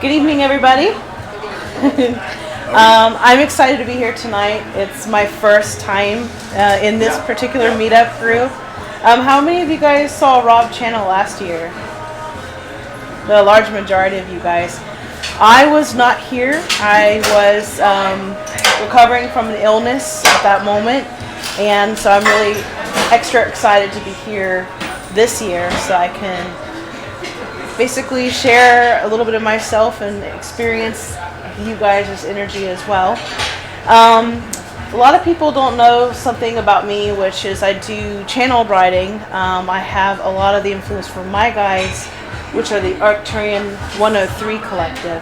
Good evening, everybody. I'm excited to be here tonight. It's my first time in this particular meetup group. How many of you guys saw Rob channel last year? The large majority of you guys. I was not here. I was recovering from an illness at that moment, and so I'm really extra excited to be here this year so I can basically share a little bit of myself and experience you guys' energy as well. A lot of people don't know something about me, which is I do channel writing. I have a lot of the influence from my guides, which are the Arcturian 103 collective.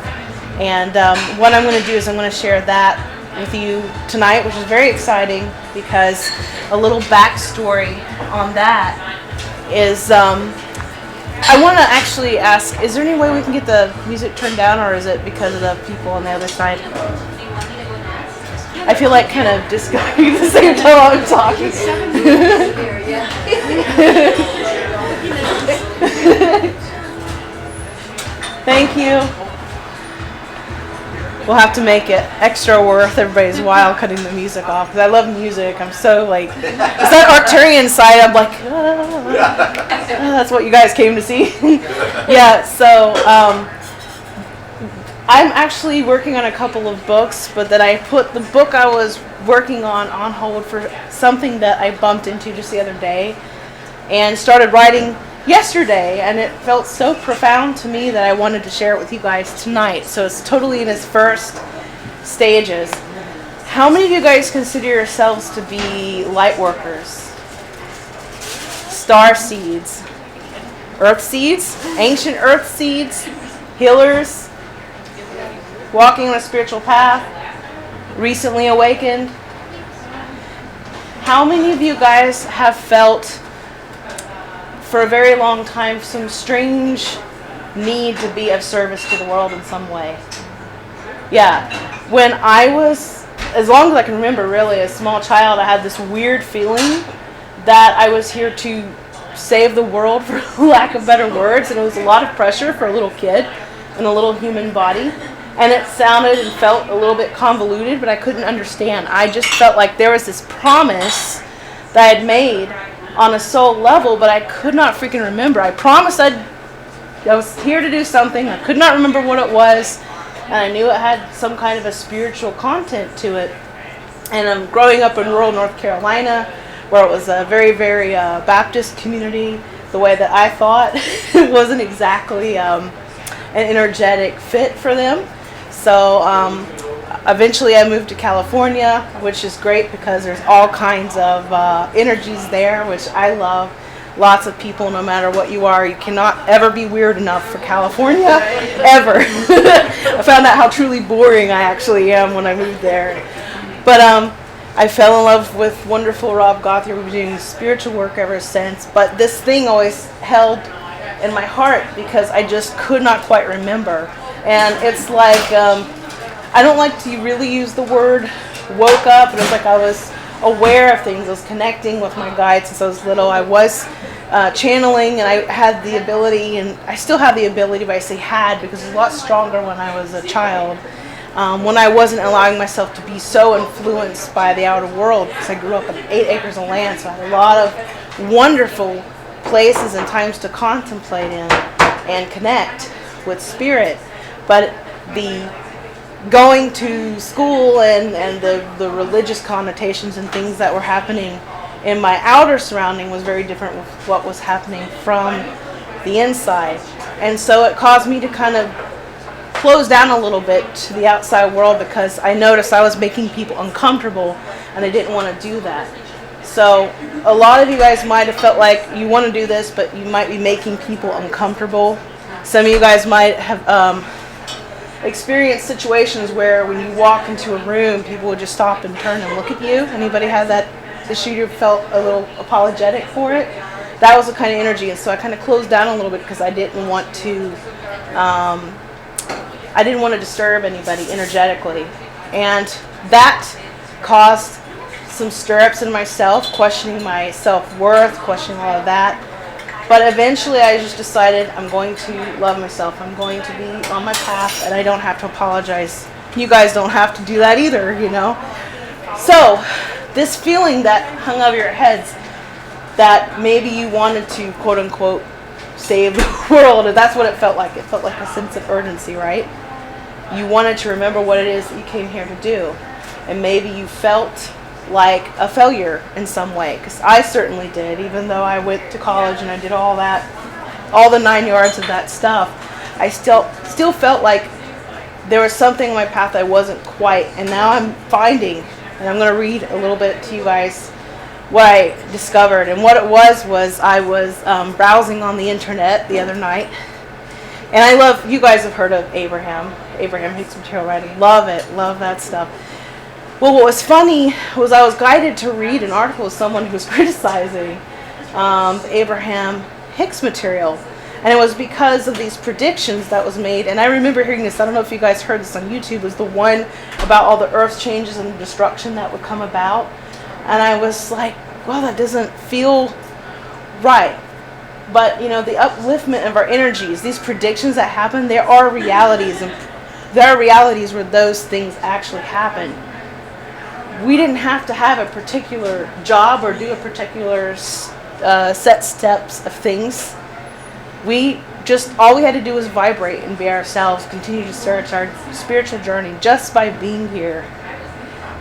And what I'm going to do is I'm going to share that with you tonight, which is very exciting because a little backstory on that is I want to actually ask, is there any way we can get the music turned down, or is it because of the people on the other side? I feel like kind of disconnecting at the same time I'm talking. Thank you. We'll have to make it extra worth everybody's while cutting the music off, because I love music. I'm so like, it's that Arcturian side. I'm like, that's what you guys came to see. Yeah, so I'm actually working on a couple of books, but then I put the book I was working on hold for something that I bumped into just the other day and started writing yesterday, and it felt so profound to me that I wanted to share it with you guys tonight. So it's totally in its first stages. How many of you guys consider yourselves to be light workers? Star seeds, earth seeds, ancient earth seeds, healers, walking on a spiritual path, recently awakened? How many of you guys have felt for a very long time some strange need to be of service to the world in some way? Yeah. When I was, as long as I can remember really, a small child, I had this weird feeling that I was here to save the world, for lack of better words, and it was a lot of pressure for a little kid in a little human body, and it sounded and felt a little bit convoluted, but I couldn't understand. I just felt like there was this promise that I had made on a soul level, but I could not freaking remember. I promised I was here to do something. I could not remember what it was, and I knew it had some kind of a spiritual content to it. And I'm growing up in rural North Carolina, where it was a very, very Baptist community. The way that I thought it wasn't exactly an energetic fit for them. So eventually I moved to California, which is great because there's all kinds of energies there, which I love. Lots of people, no matter what you are. You cannot ever be weird enough for California, ever. I found out how truly boring I actually am when I moved there. But I fell in love with wonderful Rob Gauthier. We've been doing spiritual work ever since. But this thing always held in my heart because I just could not quite remember. And it's like, I don't like to really use the word woke up, but it's like I was aware of things. I was connecting with my guides since I was little. I was channeling, and I had the ability, and I still have the ability, but I say had because it's a lot stronger when I was a child, when I wasn't allowing myself to be so influenced by the outer world, because I grew up on 8 acres of land, so I had a lot of wonderful places and times to contemplate in and connect with spirit. But the going to school and the religious connotations and things that were happening in my outer surrounding was very different with what was happening from the inside. And so it caused me to kind of close down a little bit to the outside world because I noticed I was making people uncomfortable, and I didn't want to do that. So a lot of you guys might have felt like you want to do this, but you might be making people uncomfortable. Some of you guys might have experienced situations where when you walk into a room, people would just stop and turn and look at you. Anybody had that issue? You felt a little apologetic for it? That was the kind of energy, and so I kind of closed down a little bit because I didn't want to disturb anybody energetically, and that caused some stirrups in myself, questioning my self-worth, questioning all of that. But eventually I just decided I'm going to love myself. I'm going to be on my path, and I don't have to apologize. You guys don't have to do that either, you know. So this feeling that hung over your heads, that maybe you wanted to, quote unquote, save the world, and that's what it felt like. It felt like a sense of urgency, right? You wanted to remember what it is that you came here to do. And maybe you felt like a failure in some way, because I certainly did. Even though I went to college and I did all that, all the 9 yards of that stuff, I still felt like there was something in my path I wasn't quite. And now I'm finding, and I'm going to read a little bit to you guys what I discovered. And what it was I was browsing on the internet the other night, and I love, you guys have heard of Abraham Hicks material writing. Love it, love that stuff. Well, what was funny was I was guided to read an article of someone who was criticizing Abraham Hicks material. And it was because of these predictions that was made. And I remember hearing this, I don't know if you guys heard this on YouTube, it was the one about all the earth changes and the destruction that would come about. And I was like, well, that doesn't feel right. But, you know, the upliftment of our energies, these predictions that happen, there are realities. And there are realities where those things actually happen. We didn't have to have a particular job or do a particular set steps of things. All we had to do was vibrate and be ourselves, continue to search our spiritual journey just by being here.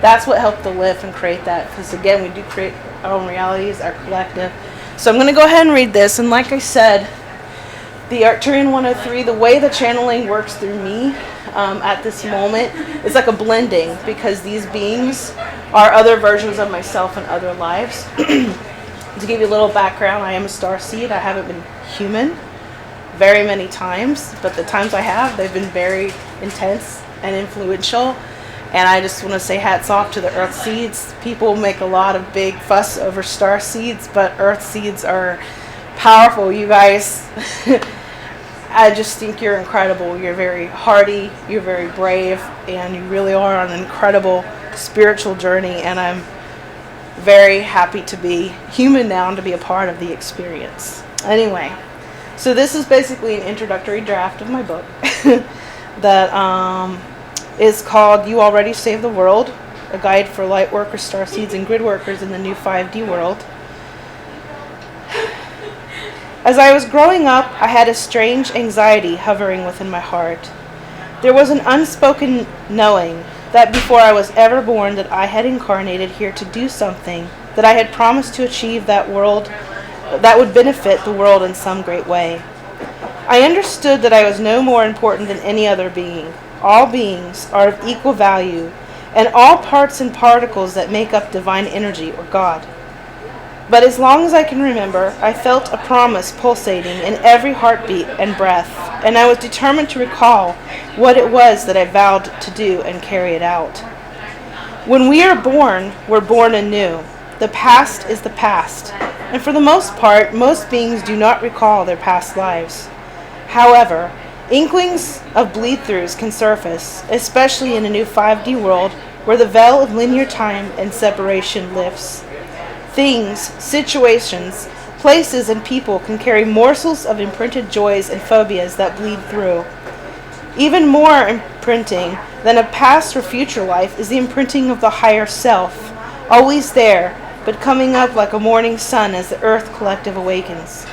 That's what helped to lift and create that, because again, we do create our own realities, our collective. So I'm going to go ahead and read this, and like I said, the Arcturian 103, the way the channeling works through me at this moment is like a blending, because these beings are other versions of myself in other lives. To give you a little background, I am a starseed. I haven't been human very many times, but the times I have, they've been very intense and influential. And I just want to say hats off to the Earth Seeds. People make a lot of big fuss over star seeds, but Earth Seeds are powerful, you guys. I just think you're incredible. You're very hardy, you're very brave, and you really are on an incredible spiritual journey. And I'm very happy to be human now and to be a part of the experience. Anyway, so this is basically an introductory draft of my book that is called You Already Saved the World, a guide for light workers, star seeds, and grid workers in the new 5D world. As I was growing up, I had a strange anxiety hovering within my heart. There was an unspoken knowing that before I was ever born that I had incarnated here to do something, that I had promised to achieve that would benefit the world in some great way. I understood that I was no more important than any other being. All beings are of equal value, and all parts and particles that make up divine energy or God. But as long as I can remember, I felt a promise pulsating in every heartbeat and breath, and I was determined to recall what it was that I vowed to do and carry it out. When we are born, we're born anew. The past is the past, and for the most part, most beings do not recall their past lives. However, inklings of bleed-throughs can surface, especially in a new 5D world where the veil of linear time and separation lifts. Things, situations, places, and people can carry morsels of imprinted joys and phobias that bleed through. Even more imprinting than a past or future life is the imprinting of the higher self, always there, but coming up like a morning sun as the Earth Collective awakens.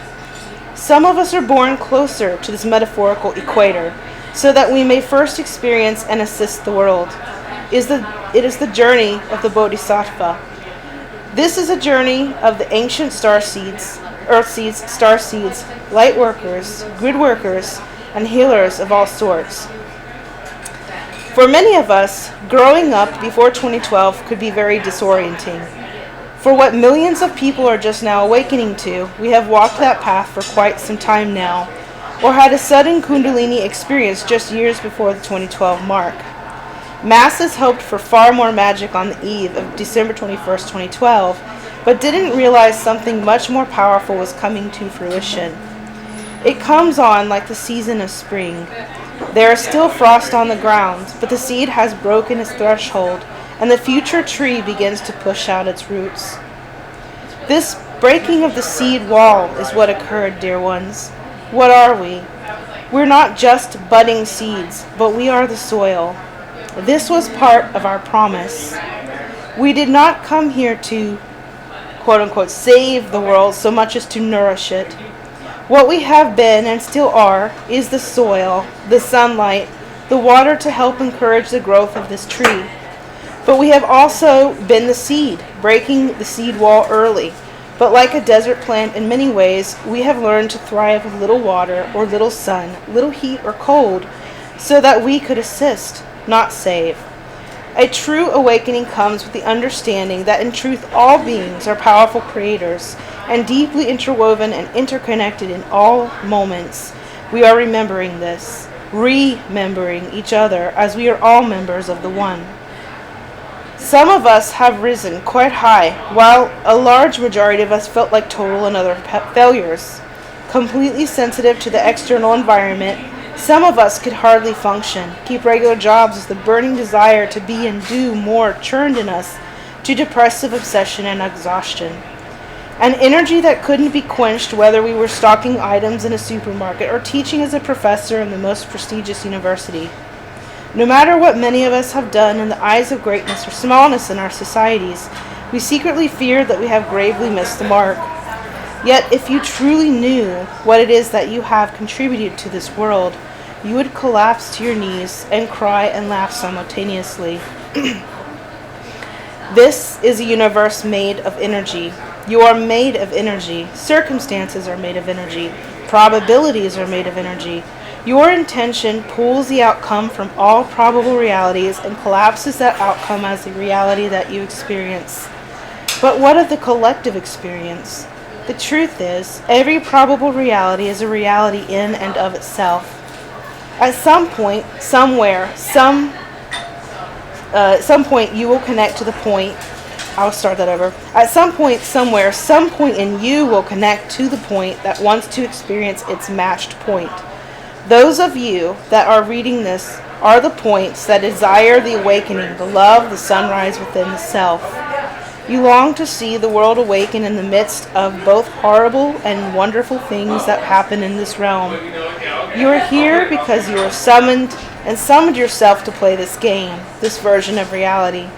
Some of us are born closer to this metaphorical equator, so that we may first experience and assist the world. It is the journey of the Bodhisattva. This is a journey of the ancient star seeds, earth seeds, star seeds, light workers, grid workers, and healers of all sorts. For many of us, growing up before 2012 could be very disorienting. For what millions of people are just now awakening to, we have walked that path for quite some time now, or had a sudden Kundalini experience just years before the 2012 mark. Masses hoped for far more magic on the eve of December 21st, 2012, but didn't realize something much more powerful was coming to fruition. It comes on like the season of spring. There is still frost on the ground, but the seed has broken its threshold, and the future tree begins to push out its roots. This Breaking of the seed wall is what occurred, dear ones. What are we? We're not just budding seeds, but we are the soil. This was part of our promise. We did not come here to, quote-unquote, save the world so much as to nourish it. What we have been and still are is the soil, the sunlight, the water to help encourage the growth of this tree. But we have also been the seed, breaking the seed wall early. But like a desert plant in many ways, we have learned to thrive with little water or little sun, little heat or cold, so that we could assist, not save. A true awakening comes with the understanding that in truth all beings are powerful creators and deeply interwoven and interconnected in all moments. We are remembering this, remembering each other as we are all members of the One. Some of us have risen quite high, while a large majority of us felt like total and utter failures. Completely sensitive to the external environment, some of us could hardly function, keep regular jobs as the burning desire to be and do more churned in us to depressive obsession and exhaustion. An energy that couldn't be quenched whether we were stocking items in a supermarket or teaching as a professor in the most prestigious university. No matter what many of us have done in the eyes of greatness or smallness in our societies, we secretly fear that we have gravely missed the mark. Yet if you truly knew what it is that you have contributed to this world, you would collapse to your knees and cry and laugh simultaneously. This is a universe made of energy. You are made of energy. Circumstances are made of energy. Probabilities are made of energy. Your intention pulls the outcome from all probable realities and collapses that outcome as the reality that you experience. But what of the collective experience? The truth is, every probable reality is a reality in and of itself. At some point, somewhere, some point you will connect to the point. I'll start that over. At some point, somewhere, some point in you will connect to the point that wants to experience its matched point. Those of you that are reading this are the points that desire the awakening, the love, the sunrise within the self. You long to see the world awaken in the midst of both horrible and wonderful things that happen in this realm. You are here because you are summoned and summoned yourself to play this game, this version of reality.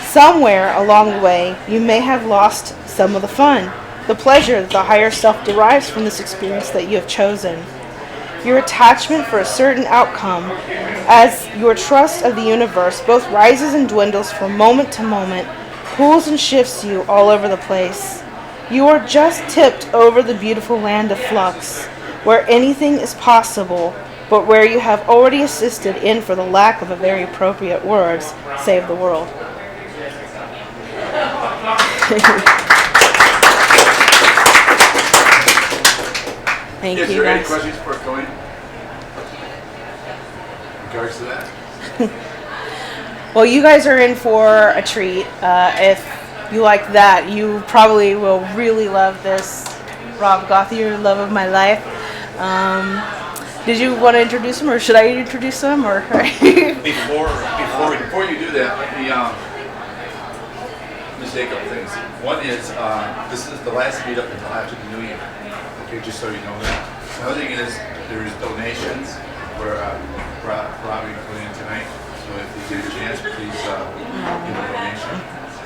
Somewhere along the way, you may have lost some of the fun, the pleasure that the higher self derives from this experience that you have chosen. Your attachment for a certain outcome, as your trust of the universe both rises and dwindles from moment to moment, pulls and shifts you all over the place. You are just tipped over the beautiful land of flux, where anything is possible, but where you have already assisted in, for the lack of a very appropriate words, save the world. Thank you, Is there any guys. questions for going? In regards to that? Well, you guys are in for a treat. If you like that, you probably will really love this. Rob Gauthier, love of my life. Did you want to introduce him, or should I introduce him? Or Before you do that, let me say a couple things. One is this is the last meetup until after the New Year. Okay, just so you know that. Another thing is there's donations where Robbie put in tonight. So if you get a chance, please give a donation.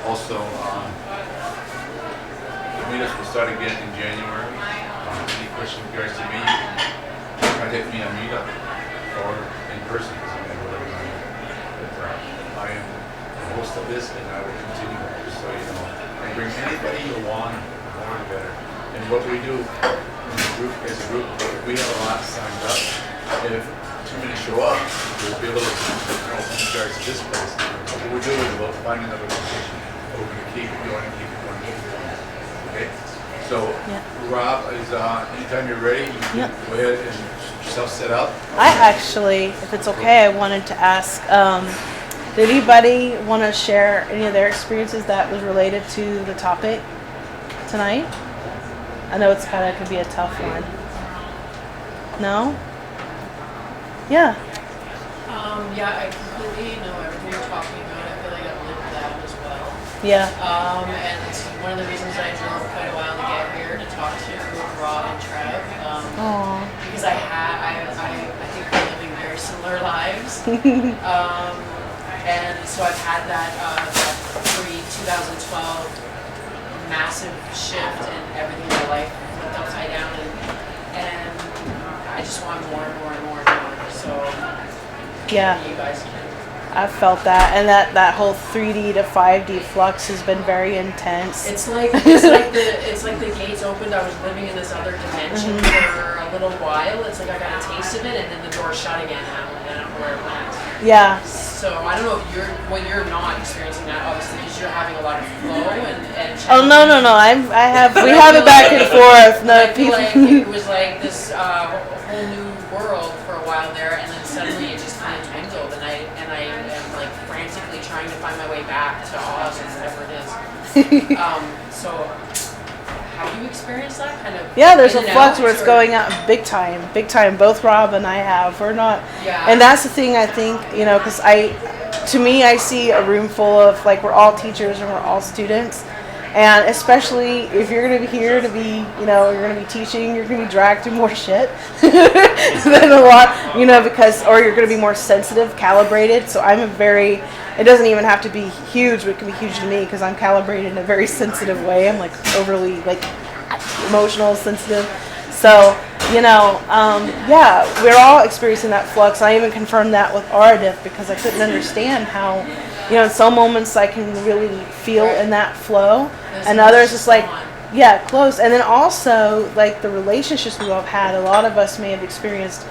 Also, the meetups will start again in January. Any questions in regards to me, contact me on Meetup or in person. I am the host of this, and I will continue, just so you know. And bring anybody you want, the more the better. And what we do in the group, as a group, we have a lot signed up. If too many show up, there'll be a little in regards to this place. What we're doing is we'll find another location. We're going to keep it going and keep it going. Okay? So, Rob, is anytime you're ready, you can go ahead and yourself set up. I actually, if it's okay, I wanted to ask, did anybody want to share any of their experiences that was related to the topic tonight? I know it's kind of could be a tough one. No? Yeah. Yeah, I completely know everything you're talking about. I feel like I've lived that as well. Yeah. And it's one of the reasons I drove quite a while to get And so I've had that pre-2012 massive shift and everything in my life flipped upside down, and I just want more and more and more now. So Yeah. you guys can. I've felt that, and that whole 3D to 5D flux has been very intense. It's like the gates opened. I was living in this other dimension for a little while. It's like I got a taste of it, and then the door shut again. And I don't know where it went. Yeah. So I don't know if you're not experiencing that, obviously, because you're having a lot of flow and Oh no. We have it back and forth. No, I feel like it was like this whole new world for a while there, and then suddenly it just kind of dwindled, and I am like frantically trying to find my way back to Oz or whatever it is. So have you experienced that kind of? Yeah, there's a in and flux out, where it's or- going out big time. Both Rob and I have. We're not, Yeah. and that's the thing I think, because to me, I see a room full of, like, we're all teachers and we're all students. And especially if you're going to be here to be, you're going to be teaching, you're going to be dragged through more shit than a lot, because, or you're going to be more sensitive, calibrated. So it doesn't even have to be huge, but it can be huge to me because I'm calibrated in a very sensitive way. I'm like overly, like, emotional, sensitive. So, yeah, we're all experiencing that flux. I even confirmed that with Aridif because I couldn't understand how, in some moments I can really feel in that flow, and others it's like, yeah, close. And then also, like, the relationships we've all had, a lot of us may have experienced,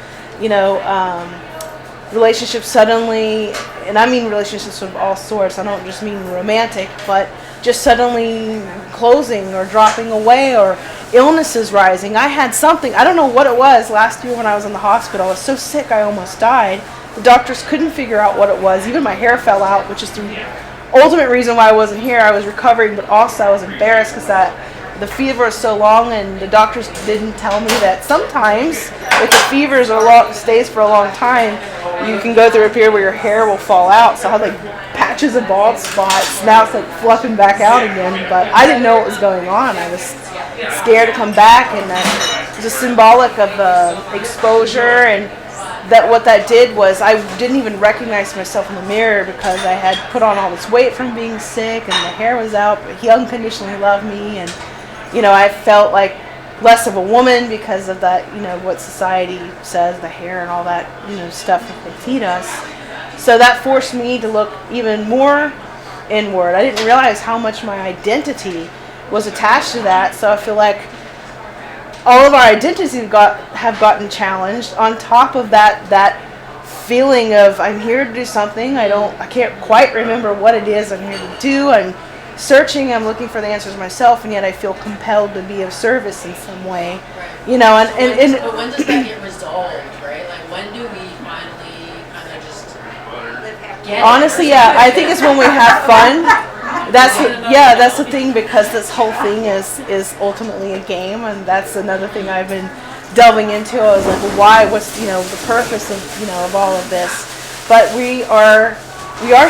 relationships suddenly, and I mean relationships of all sorts. I don't just mean romantic, but just suddenly closing or dropping away, or illnesses rising. I had something, I don't know what it was, last year when I was in the hospital. I was so sick I almost died. The doctors couldn't figure out what it was. Even my hair fell out, which is the ultimate reason why I wasn't here. I was recovering, but also I was embarrassed because the fever is so long, and the doctors didn't tell me that sometimes if the fever stays for a long time, you can go through a period where your hair will fall out. So I had like patches of bald spots. Now it's like fluffing back out again, but I didn't know what was going on. I was scared to come back, and it was just symbolic of exposure, and what that did was I didn't even recognize myself in the mirror because I had put on all this weight from being sick, and the hair was out, but he unconditionally loved me, and I felt like less of a woman because of that, what society says, the hair and all that, stuff that they feed us. So that forced me to look even more inward. I didn't realize how much my identity was attached to that. So I feel like all of our identities have gotten challenged on top of that feeling of I'm here to do something. I can't quite remember what it is I'm here to do. I'm searching, I'm looking for the answers myself, and yet I feel compelled to be of service in some way. Right. But when does that get resolved, right? Like, when do we finally kind of just get honestly, it? yeah, I think it's when we have fun. That's the thing, because this whole thing is ultimately a game, and that's another thing I've been delving into. I was like, well, why? What's the purpose of all of this? But we are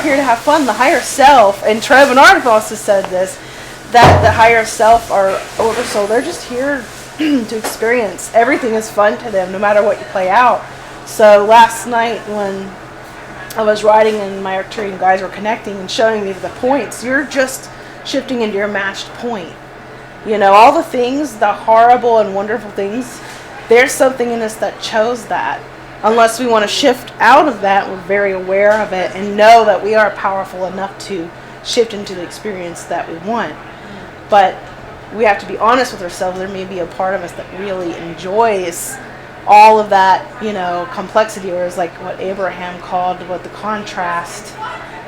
here to have fun. The higher self, and Treb and Aridif also said this, that the higher self, our oversoul, they're just here to experience. Everything is fun to them, no matter what you play out. So last night when I was riding and my Arcturian guys were connecting and showing me the points, you're just shifting into your matched point. All the things, the horrible and wonderful things, there's something in us that chose that. Unless we want to shift out of that, we're very aware of it and know that we are powerful enough to shift into the experience that we want. But we have to be honest with ourselves. There may be a part of us that really enjoys all of that, complexity, or is like what Abraham called the contrast,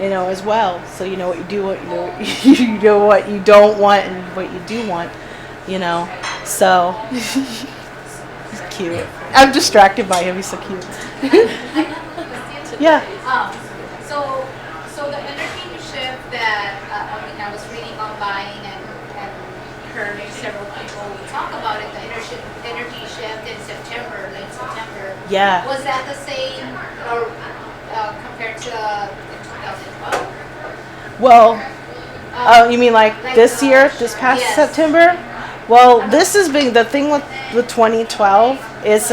as well. So what you do, what you do, what you don't want, and what you do want, So he's cute. I'm distracted by him. He's so cute. Yeah. So the energy shift that I was reading online and heard several people talk about it. The energy shift in September, late September. Yeah. Was that the same, or compared to 2012? Well, you mean like this year, this past yes. September? Well, this has been the thing with 2012 is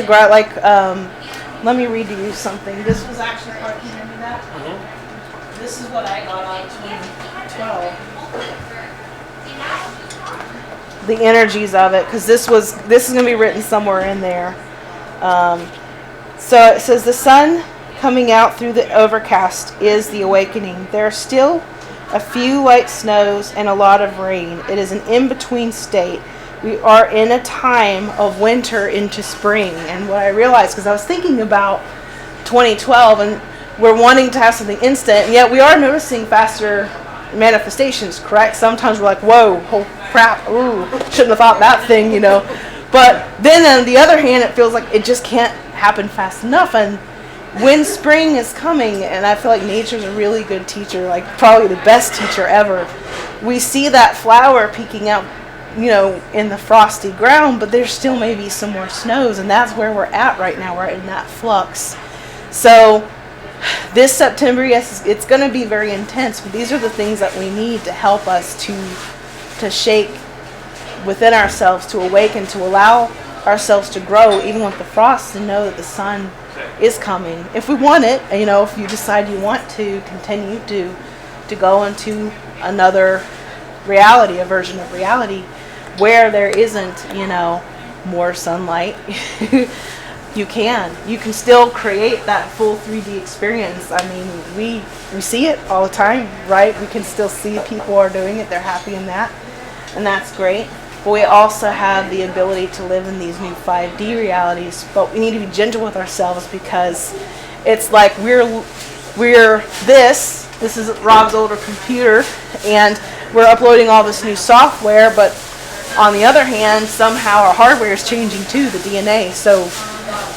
let me read to you something. This was actually part of, can you hear me that? This is what I got on 2012. The energies of it, because this is going to be written somewhere in there. So it says, the sun coming out through the overcast is the awakening. There are still a few light snows and a lot of rain. It is an in-between state. We are in a time of winter into spring. And what I realized, because I was thinking about 2012, and we're wanting to have something instant, and yet we are noticing faster manifestations, correct? Sometimes we're like, whoa, oh crap, ooh, shouldn't have thought that thing, you know. But then on the other hand, it feels like it just can't happen fast enough. And when spring is coming, and I feel like nature's a really good teacher, like probably the best teacher ever, we see that flower peeking out, you know, in the frosty ground, but there's still maybe some more snows, and that's where we're at right now. We're in that flux. So this September, yes, it's going to be very intense, but these are the things that we need to help us to shake within ourselves, to awaken, to allow ourselves to grow, even with the frost, and know that the sun is coming. If we want it, you know, if you decide you want to continue to go into another reality, a version of reality, where there isn't, you know, more sunlight, you can still create that full 3D experience. I mean, we see it all the time, right? We can still see people are doing it. They're happy in that, and that's great. But we also have the ability to live in these new 5D realities. But we need to be gentle with ourselves, because it's like we're this is Rob's older computer, and we're uploading all this new software, but on the other hand, somehow our hardware is changing too, the DNA. So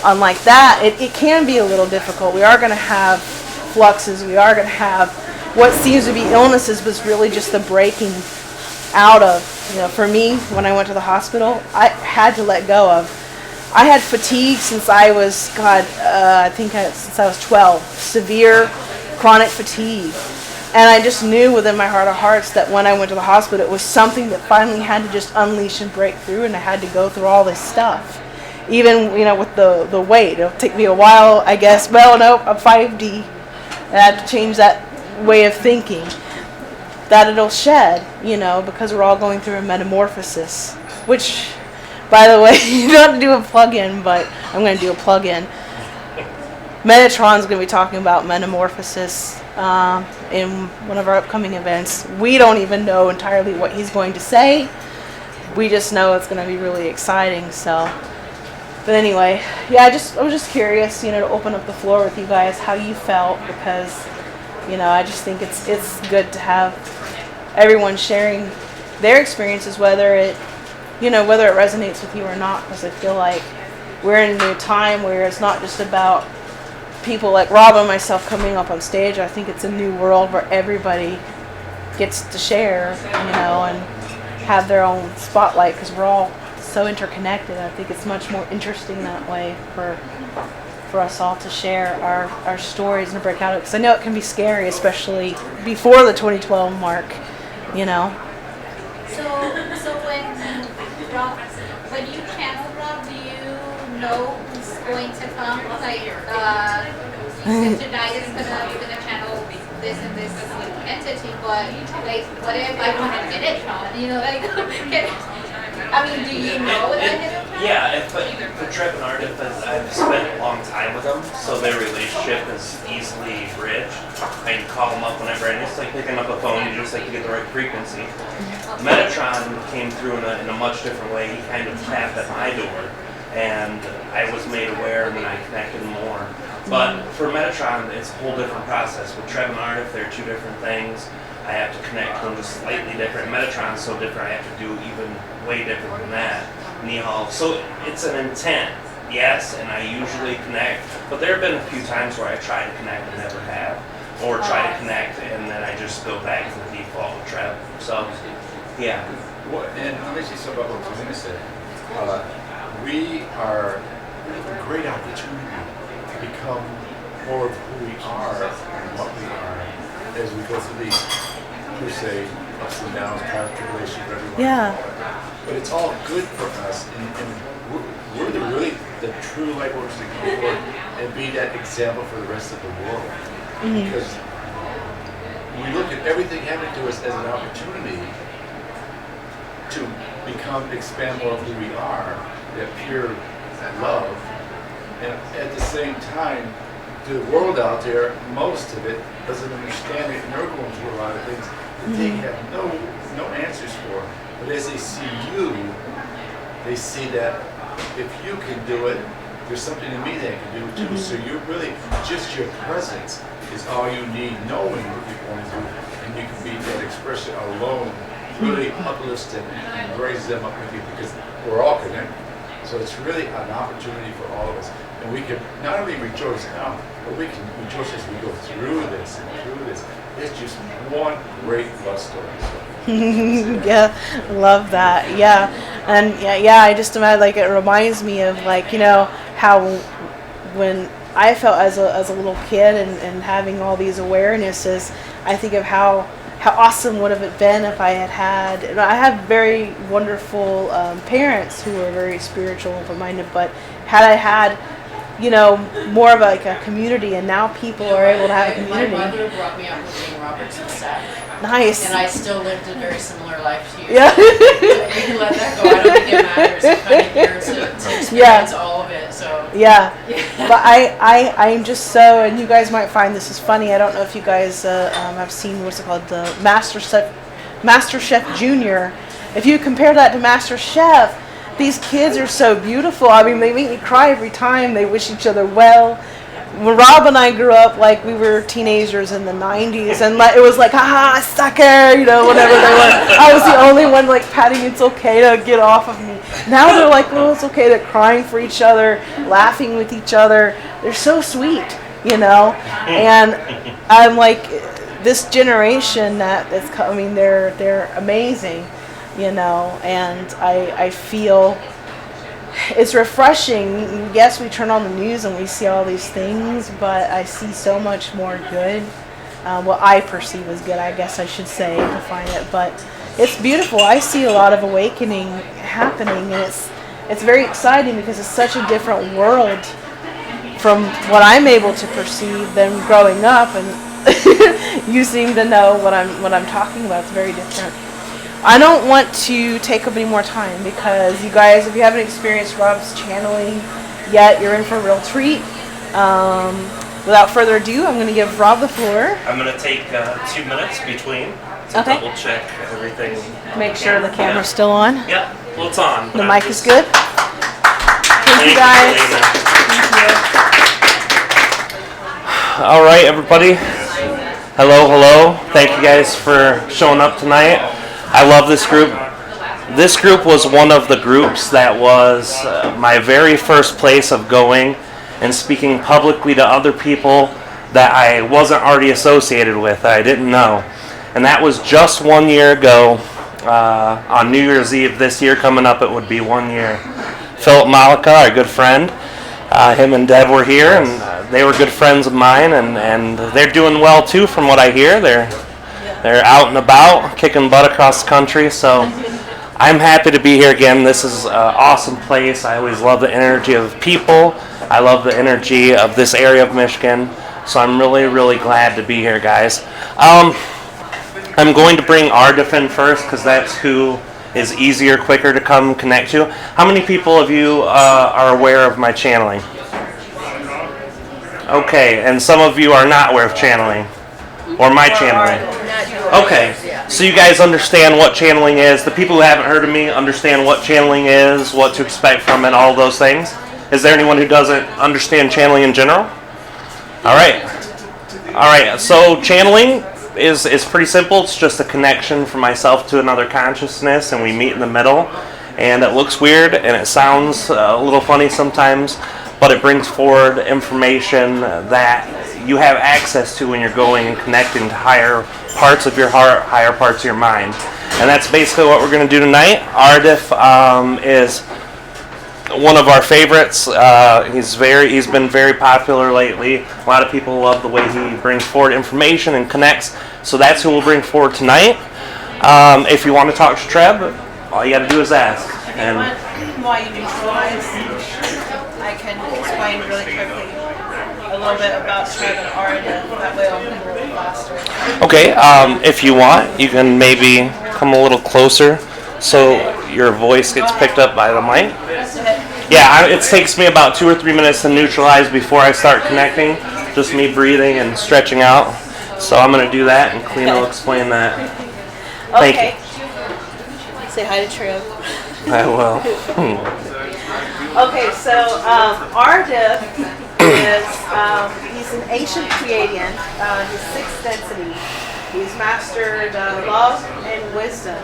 unlike that, it can be a little difficult. We are going to have fluxes. We are going to have what seems to be illnesses, but it's really just the breaking out of, you know, for me, when I went to the hospital, I had to let go of. I had fatigue since I was, since I was 12. Severe chronic fatigue. And I just knew within my heart of hearts that when I went to the hospital, it was something that finally had to just unleash and break through, and I had to go through all this stuff. Even, you know, with the weight. It'll take me a while, I guess. Well, no, I'm 5D. I had to change that way of thinking. That it'll shed, you know, because we're all going through a metamorphosis. Which, by the way, you don't have to do a plug-in, but I'm going to do a plug-in. Metatron's going to be talking about metamorphosis in one of our upcoming events. We don't even know entirely what he's going to say. We just know it's going to be really exciting. So, but anyway, yeah, I was just curious, you know, to open up the floor with you guys, how you felt, because, you know, I just think it's good to have everyone sharing their experiences, whether it resonates with you or not, because I feel like we're in a new time where it's not just about people like Rob and myself coming up on stage. I think it's a new world where everybody gets to share, you know, and have their own spotlight, because we're all so interconnected. I think it's much more interesting that way for us all to share our stories and to break out of it, because I know it can be scary, especially before the 2012 mark, you know. So when you channel Rob, do you know who's going to come? Like, you said tonight is gonna channel this and this entity, but like, what if I want to get it from? You know, like, do you know that? Yeah, for Treb and Aridif, I've spent a long time with them, so their relationship is easily bridged. I can call them up whenever, and it's like picking up a phone, you just like to get the right frequency. Metatron came through in a much different way. He kind of tapped at my door, and I was made aware, and then I connected more. But for Metatron, it's a whole different process. With Treb and Aridif, they're two different things. I have to connect them just slightly different. Metatron's so different, I have to do even way different than that. Nihal. So it's an intent, yes, and I usually connect, but there have been a few times where I try to connect and never have, or try to connect and then I just go back to the default with Treb. So, yeah. Well, and let me say something about what Kalina said. We are a great opportunity to become more of who we are and what we are as we go through these, per se, ups and downs, trials, tribulations, everyone. Yeah. But it's all good for us, and we're the true light workers that come forward and be that example for the rest of the world. Because we look at everything happening to us as an opportunity to expand more of who we are, that pure love. And at the same time, the world out there, most of it doesn't understand it, and they're going through a lot of things that they have no answers for. But as they see you, they see that if you can do it, there's something in me that can do it too. So you're really, just your presence is all you need, knowing what you're going through, and you can be that expression alone, really uplifts them and raises them up with you, because we're all connected. So it's really an opportunity for all of us. And we can not only rejoice now, but we can rejoice as we go through this and through this. It's just one great love story. Yeah, love that. Yeah, and yeah, I just imagine, like, it reminds me of, like, you know, how when I felt as a little kid and having all these awarenesses, I think of how awesome would have it been if I had and I have very wonderful parents who were very spiritual and open-minded, but had I had, you know, more of a community, and now people are able to have a community. My mother brought me up with Jane Roberts and Seth. Nice. And I still lived a very similar life to you. Yeah. You can let that go. I don't think it matters. I'm kind of here to experience all of it. So. Yeah. But I'm just so, and you guys might find this is funny. I don't know if you guys have seen, what's it called, the Master Chef Junior. If you compare that to Master Chef, these kids are so beautiful. I mean, they make me cry every time. They wish each other well. When Rob and I grew up, like, we were teenagers in the 90s, and like, it was like, haha, sucker, you know, whatever they were. I was the only one, like, patting, it's okay to get off of me. Now they're like, oh, it's okay. They're crying for each other, laughing with each other. They're so sweet, you know? And I'm like, this generation that's coming, they're amazing, you know? And I feel it's refreshing. Yes, we turn on the news and we see all these things, but I see so much more good. What I perceive as good, I guess I should say, define it. But it's beautiful. I see a lot of awakening happening, and it's very exciting because it's such a different world from what I'm able to perceive than growing up. And you seem to know what I'm talking about. It's very different. I don't want to take up any more time because you guys, if you haven't experienced Rob's channeling yet, you're in for a real treat. Without further ado, I'm going to give Rob the floor. I'm going to take 2 minutes between to Okay. double check everything. Make sure the camera's still on. Yep, well, it's on. The mic is good. Thank you guys. All right, everybody. Hello. Thank you guys for showing up tonight. I love this group. This group was one of the groups that was my very first place of going and speaking publicly to other people that I wasn't already associated with, that I didn't know. And that was just 1 year ago. On New Year's Eve this year coming up, it would be 1 year. Philip Malika, our good friend, him and Deb were here, and they were good friends of mine, and they're doing well too from what I hear. They're out and about, kicking butt across the country, so I'm happy to be here again. This is an awesome place. I always love the energy of people. I love the energy of this area of Michigan, so I'm really, really glad to be here, guys. I'm going to bring Aridif in first because that's who is easier, quicker to come connect to. How many people of you are aware of my channeling? Okay, and some of you are not aware of channeling, or my channeling. Okay, so you guys understand what channeling is. The people who haven't heard of me understand what channeling is, what to expect from it, all those things. Is there anyone who doesn't understand channeling in general? All right, so channeling is pretty simple. It's just a connection from myself to another consciousness, and we meet in the middle. And it looks weird, and it sounds a little funny sometimes, but it brings forward information that you have access to when you're going and connecting to higher parts of your heart, higher parts of your mind. And that's basically what we're going to do tonight. Aridif is one of our favorites. He's been very popular lately. A lot of people love the way he brings forward information and connects. So that's who we'll bring forward tonight. If you want to talk to Treb, all you got to do is ask. And While you neutralize, I can explain really quickly a little bit about Treb and Aridif. That way I'll move a little faster. okay, if you want, you can maybe come a little closer so your voice gets picked up by the mic. Yeah, it takes me about 2 or 3 minutes to neutralize before I start connecting. Just me breathing and stretching out. So I'm going to do that, and Kalina will explain that. Thank Okay. Say hi to Treb. you. I will. Okay, so Aridif is he's an ancient Pleaidian. He's 6th density. He's mastered love and wisdom.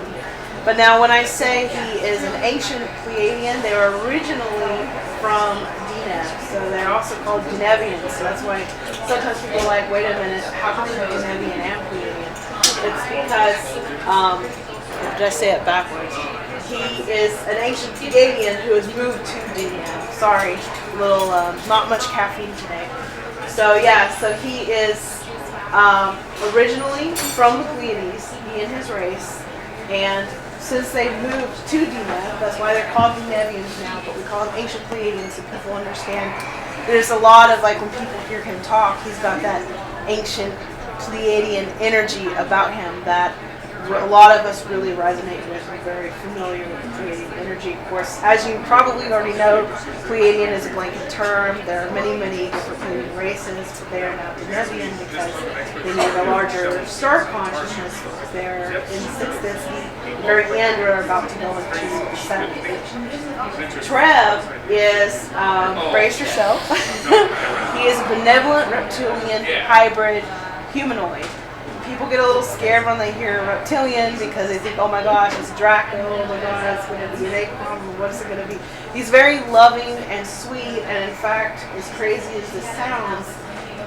But now when I say he is an ancient Pleaidian, they were originally from Deneb. So they're also called Denebian. So that's why sometimes people are like, wait a minute, how come they're Denebian and Pleaidian? It's because, did I say it backwards? He is an ancient Pleaidian who has moved to Deneb. Sorry, little, not much caffeine today. So yeah, so he is originally from the Pleiades, he and his race, and since they moved to Deneb, that's why they're called Denebians now, but we call them ancient Pleiadians so people understand. There's a lot of, like, when people hear him talk, he's got that ancient Pleiadian energy about him that a lot of us really resonate with. We're very familiar with the Pleiadian energy. Of course, as you probably already know, Pleiadian is a blanket term. There are many, many different Pleiadian races, but they are now Denebian because they need a larger star consciousness. They're in 6th density. At the very end, we're about to go into the 7th. Treb is, brace yourself, he is a benevolent reptilian hybrid humanoid. People get a little scared when they hear reptilian because they think, oh my gosh, it's Draco, oh my god, it's going to be an acorn, what is it going to be? He's very loving and sweet, and in fact, as crazy as this sounds,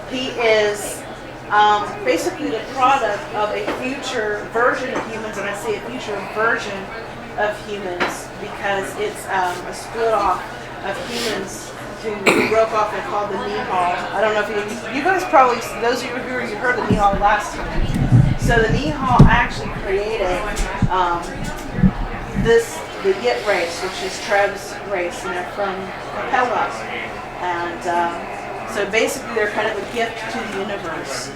he is basically the product of a future version of humans, and I say a future version of humans because it's a split off of humans who broke off and called the Nihal. I don't know if you guys probably, those of you who heard the Nihal last time. So the Nihal actually created the Yit race, which is Treb's race, and they're from Capella. And so basically they're kind of a gift to the universe.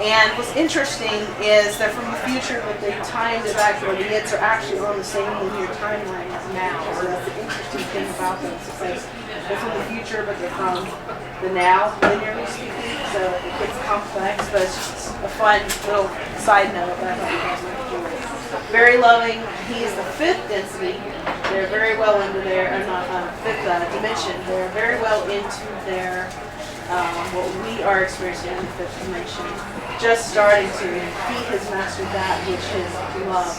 And what's interesting is they're from the future, but they timed it back where the Yits are actually on the same linear timeline as now. So that's the interesting thing about them. It says they're from the future, but they're from the now, linearly speaking. So it gets complex, but it's just a fun little side note that I thought you guys might enjoy. Very loving. He is the 5th density. They're very well into their 5th dimension. They're very well into their what we are experiencing in the 5th dimension. Just starting to. He has mastered that which is love.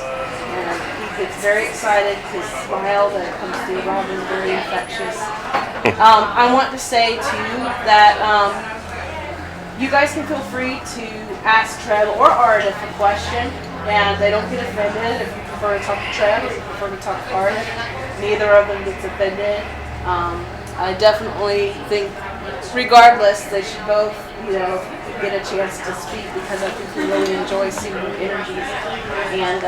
And he gets very excited. His smile that comes through Rob is very infectious. I want to say too that you guys can feel free to ask Treb or Aridif a question, and they don't get offended if you prefer to talk to Treb or you prefer to talk to Aridif. Neither of them gets offended. I definitely think, regardless, they should both, get a chance to speak because I think we really enjoy seeing their energies and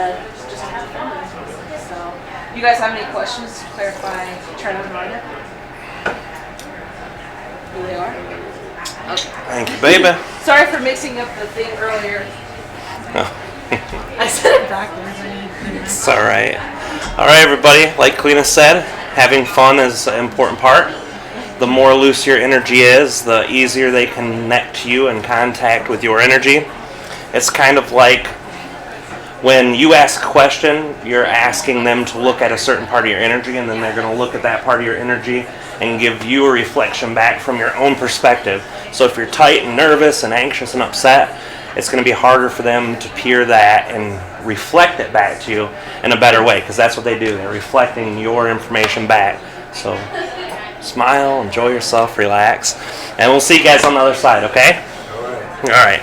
just have fun. So, you guys have any questions to clarify Treb and Aridif? Who they are? Okay. Thank you, baby. Sorry for mixing up the thing earlier. I said it backwards. It's all right. All right, everybody. Like Kalina said, having fun is an important part. The more loose your energy is, the easier they connect to you and contact with your energy. It's kind of like when you ask a question, you're asking them to look at a certain part of your energy, and then they're going to look at that part of your energy and give you a reflection back from your own perspective. So if you're tight and nervous and anxious and upset, it's going to be harder for them to peer that and reflect it back to you in a better way, because that's what they do. They're reflecting your information back. So smile, enjoy yourself, relax, and we'll see you guys on the other side, okay? All right.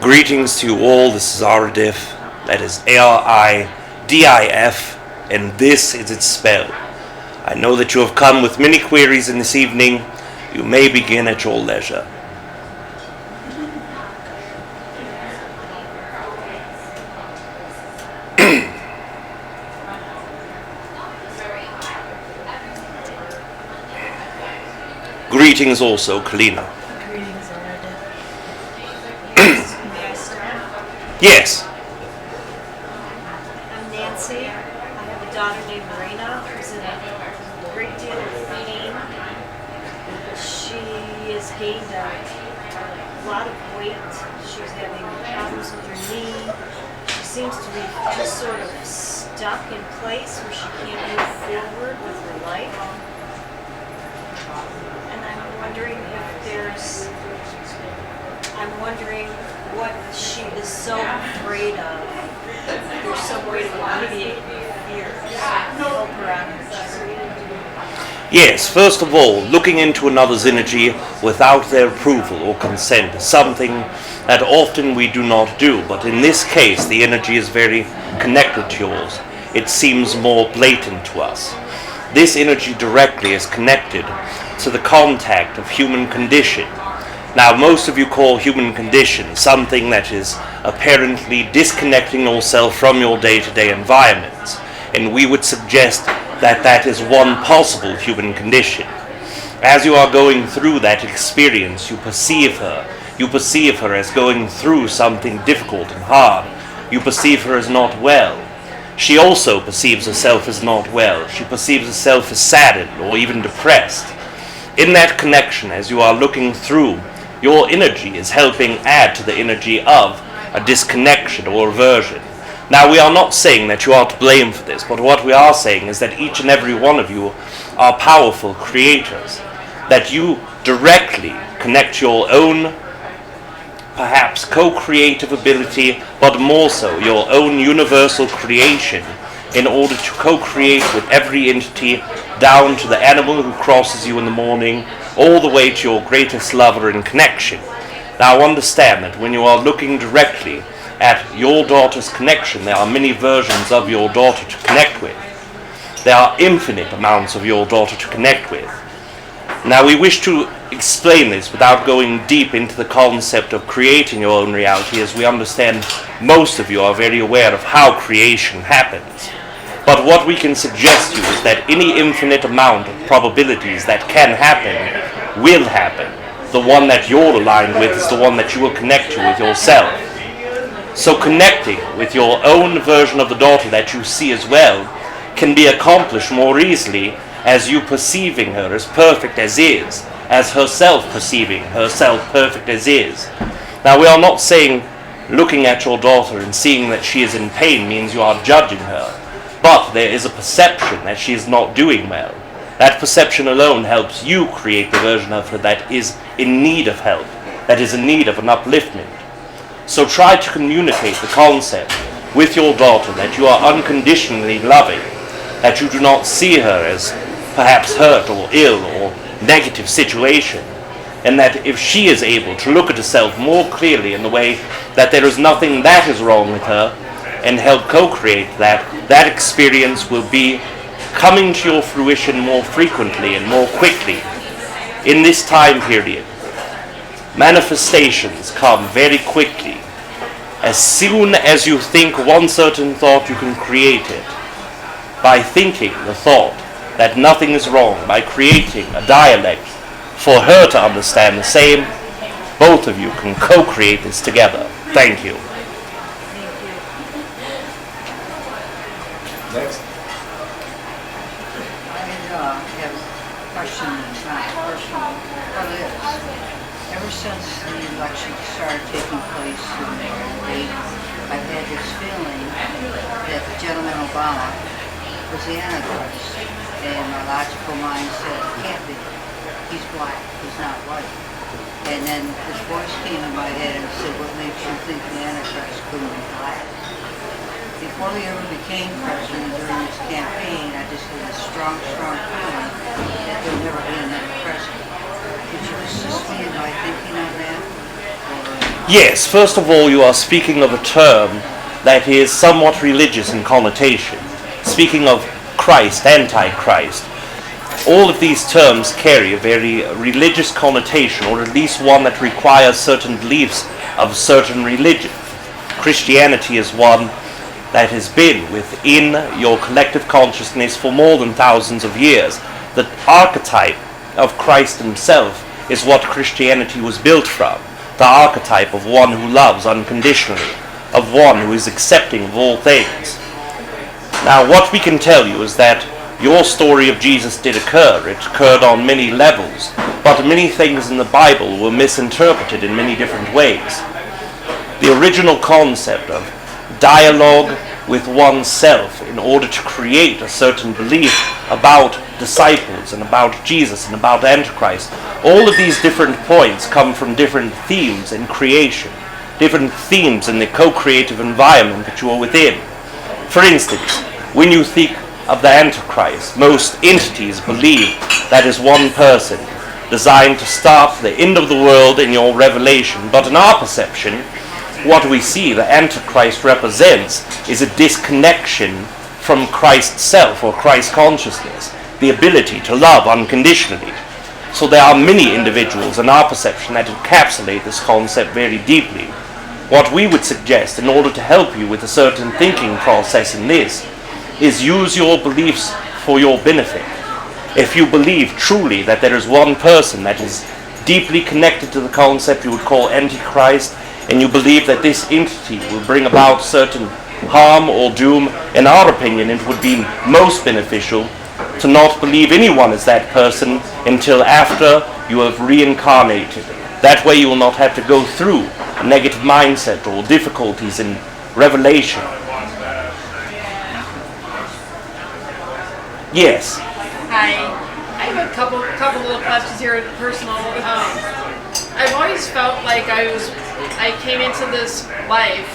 Greetings to you all, this is Aridif, that is Aridif, and this is its spell. I know that you have come with many queries in this evening. You may begin at your leisure. Greetings also, Kalina. Greetings, Narada. May I start? Yes. I'm Nancy. I have a daughter named Marina who's in a great deal of pain. She has gained a lot of weight. She's having problems with her knee. She seems to be just sort of stuck in place where she can't move forward with her life. And I'm wondering what she is so afraid of. There's some way to alleviate her fears. Help her on her journey. Yes, first of all, looking into another's energy without their approval or consent is something that often we do not do, but in this case the energy is very connected to yours. It seems more blatant to us. This energy directly is connected to the contact of human condition. Now, most of you call human condition something that is apparently disconnecting yourself from your day-to-day environment, and we would suggest that that is one possible human condition. As you are going through that experience, you perceive her as going through something difficult and hard. You perceive her as not well. She also perceives herself as not well. She perceives herself as saddened or even depressed. In that connection, as you are looking through, your energy is helping add to the energy of a disconnection or aversion. Now, we are not saying that you are to blame for this, but what we are saying is that each and every one of you are powerful creators, that you directly connect your own, perhaps co-creative ability, but more so your own universal creation in order to co-create with every entity, down to the animal who crosses you in the morning, all the way to your greatest lover in connection. Now, understand that when you are looking directly at your daughter's connection, there are many versions of your daughter to connect with. There are infinite amounts of your daughter to connect with. Now, we wish to explain this without going deep into the concept of creating your own reality, as we understand most of you are very aware of how creation happens. But what we can suggest to you is that any infinite amount of probabilities that can happen will happen. The one that you're aligned with is the one that you will connect to with yourself. So connecting with your own version of the daughter that you see as well can be accomplished more easily as you perceiving her as perfect as is, as herself perceiving herself perfect as is. Now, we are not saying looking at your daughter and seeing that she is in pain means you are judging her, but there is a perception that she is not doing well. That perception alone helps you create the version of her that is in need of help, that is in need of an upliftment. So try to communicate the concept with your daughter that you are unconditionally loving, that you do not see her as perhaps hurt or ill or negative situation, and that if she is able to look at herself more clearly in the way that there is nothing that is wrong with her and help co-create that, that experience will be coming to your fruition more frequently and more quickly in this time period. Manifestations come very quickly. As soon as you think one certain thought, you can create it. By thinking the thought that nothing is wrong, by creating a dialect for her to understand the same, both of you can co-create this together. Thank you. Next. I have a question, not personal, but it is. Ever since the election started taking place in the debate, I've had this feeling that Gentleman Obama was the Antichrist, and my logical mind said, it can't be. He's black, he's not white. And then this voice came in my head and said, what makes you think the Antichrist couldn't be black? Before he ever became president during his campaign, I just had a strong feeling that there would never be another president. Could you assist me in my thinking on that? Yes, first of all, you are speaking of a term that is somewhat religious in connotation. Speaking of Christ, Antichrist. All of these terms carry a very religious connotation, or at least one that requires certain beliefs of certain religion. Christianity is one that has been within your collective consciousness for more than thousands of years. The archetype of Christ himself is what Christianity was built from. The archetype of one who loves unconditionally, of one who is accepting of all things. Now, what we can tell you is that your story of Jesus did occur. It occurred on many levels, but many things in the Bible were misinterpreted in many different ways. The original concept of dialogue with oneself in order to create a certain belief about disciples and about Jesus and about Antichrist, all of these different points come from different themes in creation, different themes in the co-creative environment that you are within. For instance, when you think of the Antichrist, most entities believe that is one person designed to start the end of the world in your revelation. But in our perception, what we see the Antichrist represents is a disconnection from Christ's self or Christ consciousness, the ability to love unconditionally. So there are many individuals in our perception that encapsulate this concept very deeply. What we would suggest in order to help you with a certain thinking process in this is use your beliefs for your benefit. If you believe truly that there is one person that is deeply connected to the concept you would call Antichrist, and you believe that this entity will bring about certain harm or doom, in our opinion it would be most beneficial to not believe anyone is that person until after you have reincarnated. That way you will not have to go through a negative mindset or difficulties in revelation. Yes. Hi. I have a couple little questions here, personal. I've always felt like I came into this life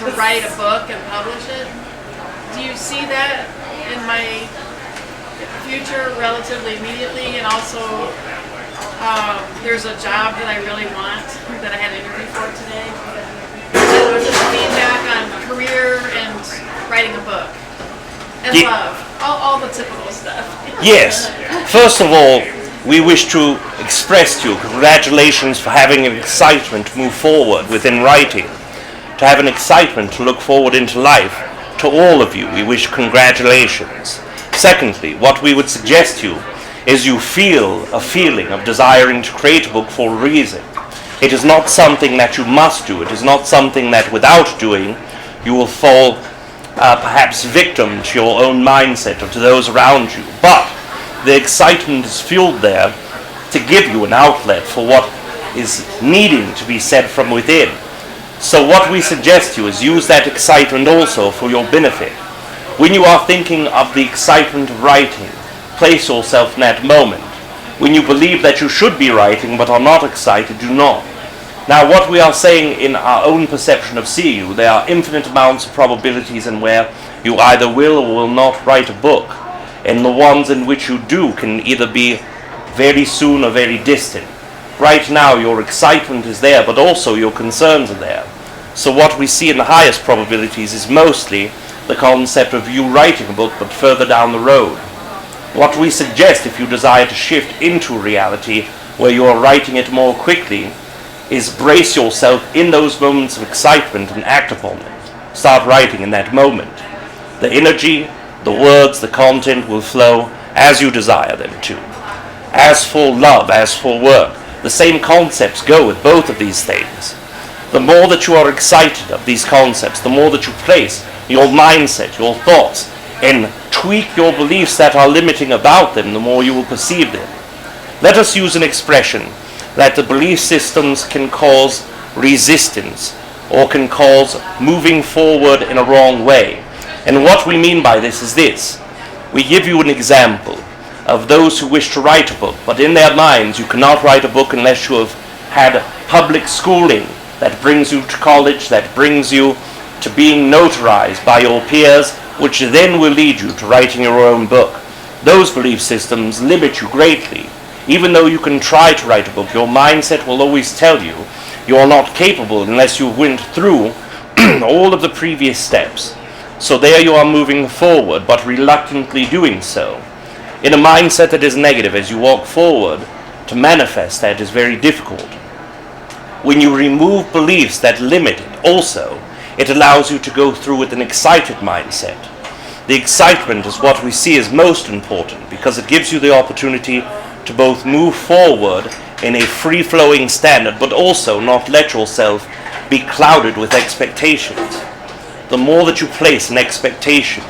to write a book and publish it. Do you see that in my future relatively immediately? And also, there's a job that I really want that I had an interview for today. And it was just feedback on career and writing a book. And love. All the typical stuff. Yes. First of all, we wish to express to you congratulations for having an excitement to move forward within writing, to have an excitement to look forward into life. To all of you, we wish congratulations. Secondly, what we would suggest to you is you feel a feeling of desiring to create a book for a reason. It is not something that you must do. It is not something that without doing you will fall perhaps victim to your own mindset or to those around you. But the excitement is fueled there to give you an outlet for what is needing to be said from within. So what we suggest to you is use that excitement also for your benefit. When you are thinking of the excitement of writing, place yourself in that moment. When you believe that you should be writing but are not excited, do not. Now what we are saying in our own perception of CU, there are infinite amounts of probabilities in where you either will or will not write a book. And the ones in which you do can either be very soon or very distant. Right now your excitement is there, but also your concerns are there. So what we see in the highest probabilities is mostly the concept of you writing a book, but further down the road. What we suggest, if you desire to shift into reality where you are writing it more quickly, is brace yourself in those moments of excitement and act upon them. Start writing in that moment. The energy, the words, the content will flow as you desire them to. As for love, as for work, the same concepts go with both of these things. The more that you are excited of these concepts, the more that you place your mindset, your thoughts, and tweak your beliefs that are limiting about them, the more you will perceive them. Let us use an expression that the belief systems can cause resistance or can cause moving forward in a wrong way. And what we mean by this is this. We give you an example of those who wish to write a book, but in their minds you cannot write a book unless you have had public schooling that brings you to college, that brings you to being notarized by your peers, which then will lead you to writing your own book. Those belief systems limit you greatly. Even though you can try to write a book, your mindset will always tell you you are not capable unless you went through all of the previous steps. So there you are moving forward, but reluctantly doing so. In a mindset that is negative, as you walk forward, to manifest that is very difficult. When you remove beliefs that limit it, also, it allows you to go through with an excited mindset. The excitement is what we see as most important because it gives you the opportunity to both move forward in a free-flowing standard, but also not let yourself be clouded with expectations. The more that you place an expectation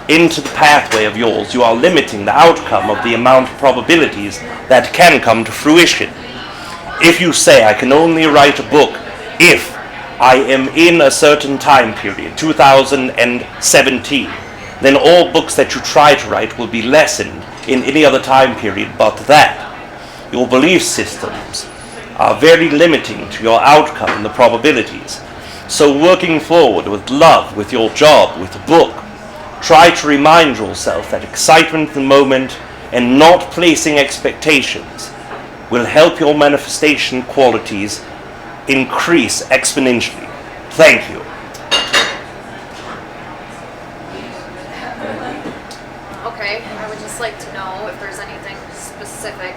into the pathway of yours, you are limiting the outcome of the amount of probabilities that can come to fruition. If you say, I can only write a book if I am in a certain time period, 2017, then all books that you try to write will be lessened in any other time period but that. Your belief systems are very limiting to your outcome and the probabilities. So working forward with love, with your job, with the book, try to remind yourself that excitement in the moment and not placing expectations will help your manifestation qualities increase exponentially. Thank you. Okay, I would just like to know if there's anything specific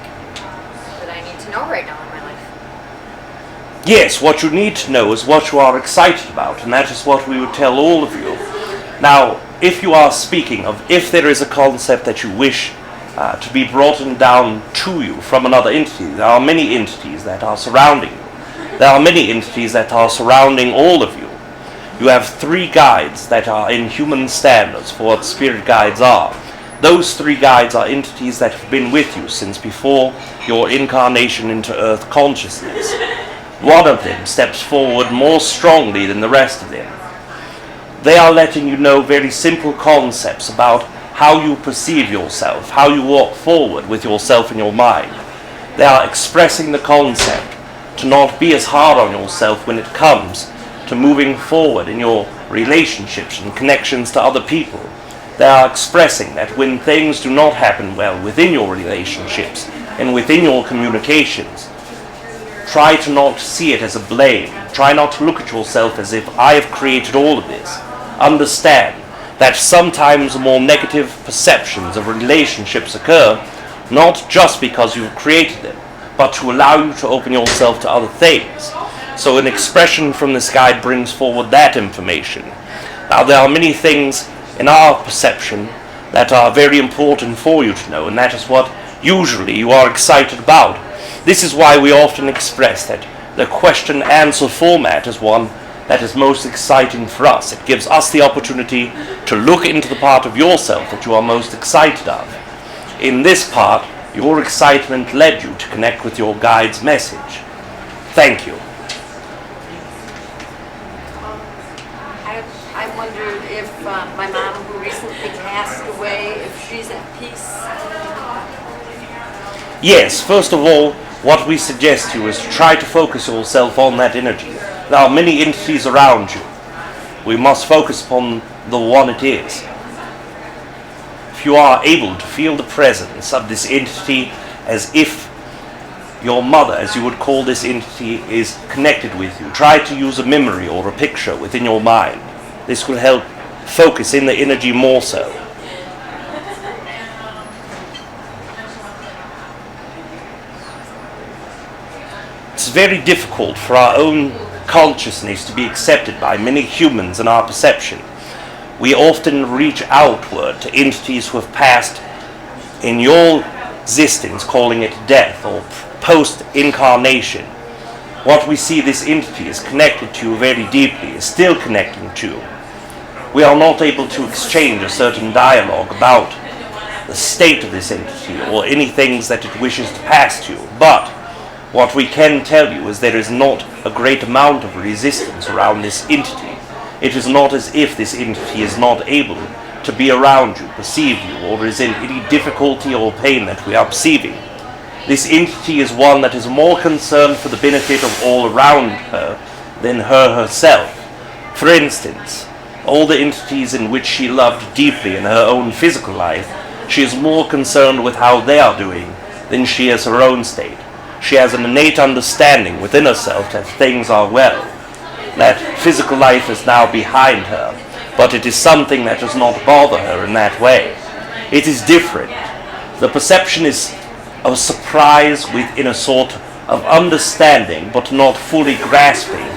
that I need to know right now in my life. Yes, what you need to know is what you are excited about, and that is what we would tell all of you. Now, if you are speaking of if there is a concept that you wish to be brought down to you from another entity, there are many entities that are surrounding you. There are many entities that are surrounding all of you. You have 3 guides that are in human standards for what spirit guides are. Those 3 guides are entities that have been with you since before your incarnation into Earth consciousness. One of them steps forward more strongly than the rest of them. They are letting you know very simple concepts about how you perceive yourself, how you walk forward with yourself in your mind. They are expressing the concept to not be as hard on yourself when it comes to moving forward in your relationships and connections to other people. They are expressing that when things do not happen well within your relationships and within your communications, try to not see it as a blame. Try not to look at yourself as if I have created all of this. Understand that sometimes more negative perceptions of relationships occur not just because you've created them, but to allow you to open yourself to other things. So an expression from this guide brings forward that information. Now there are many things in our perception that are very important for you to know, and that is what usually you are excited about. This is why we often express that the question-answer format is one that is most exciting for us. It gives us the opportunity to look into the part of yourself that you are most excited of. In this part, your excitement led you to connect with your guide's message. Thank you. I wondered if my mom, who recently passed away, if she's at peace. Yes, first of all, what we suggest to you is to try to focus yourself on that energy. There are many entities around you. We must focus upon the one it is. If you are able to feel the presence of this entity as if your mother, as you would call this entity, is connected with you, try to use a memory or a picture within your mind. This will help focus in the energy more so. very difficult for our own consciousness to be accepted by many humans in our perception. We often reach outward to entities who have passed in your existence, calling it death or post-incarnation. What we see this entity is connected to very deeply, is still connecting to. We are not able to exchange a certain dialogue about the state of this entity or any things that it wishes to pass to, but what we can tell you is there is not a great amount of resistance around this entity. It is not as if this entity is not able to be around you, perceive you, or is in any difficulty or pain that we are perceiving. This entity is one that is more concerned for the benefit of all around her than her herself. For instance, all the entities in which she loved deeply in her own physical life, she is more concerned with how they are doing than she is her own state. She has an innate understanding within herself that things are well, that physical life is now behind her, but it is something that does not bother her in that way. It is different. The perception is of surprise within a sort of understanding, but not fully grasping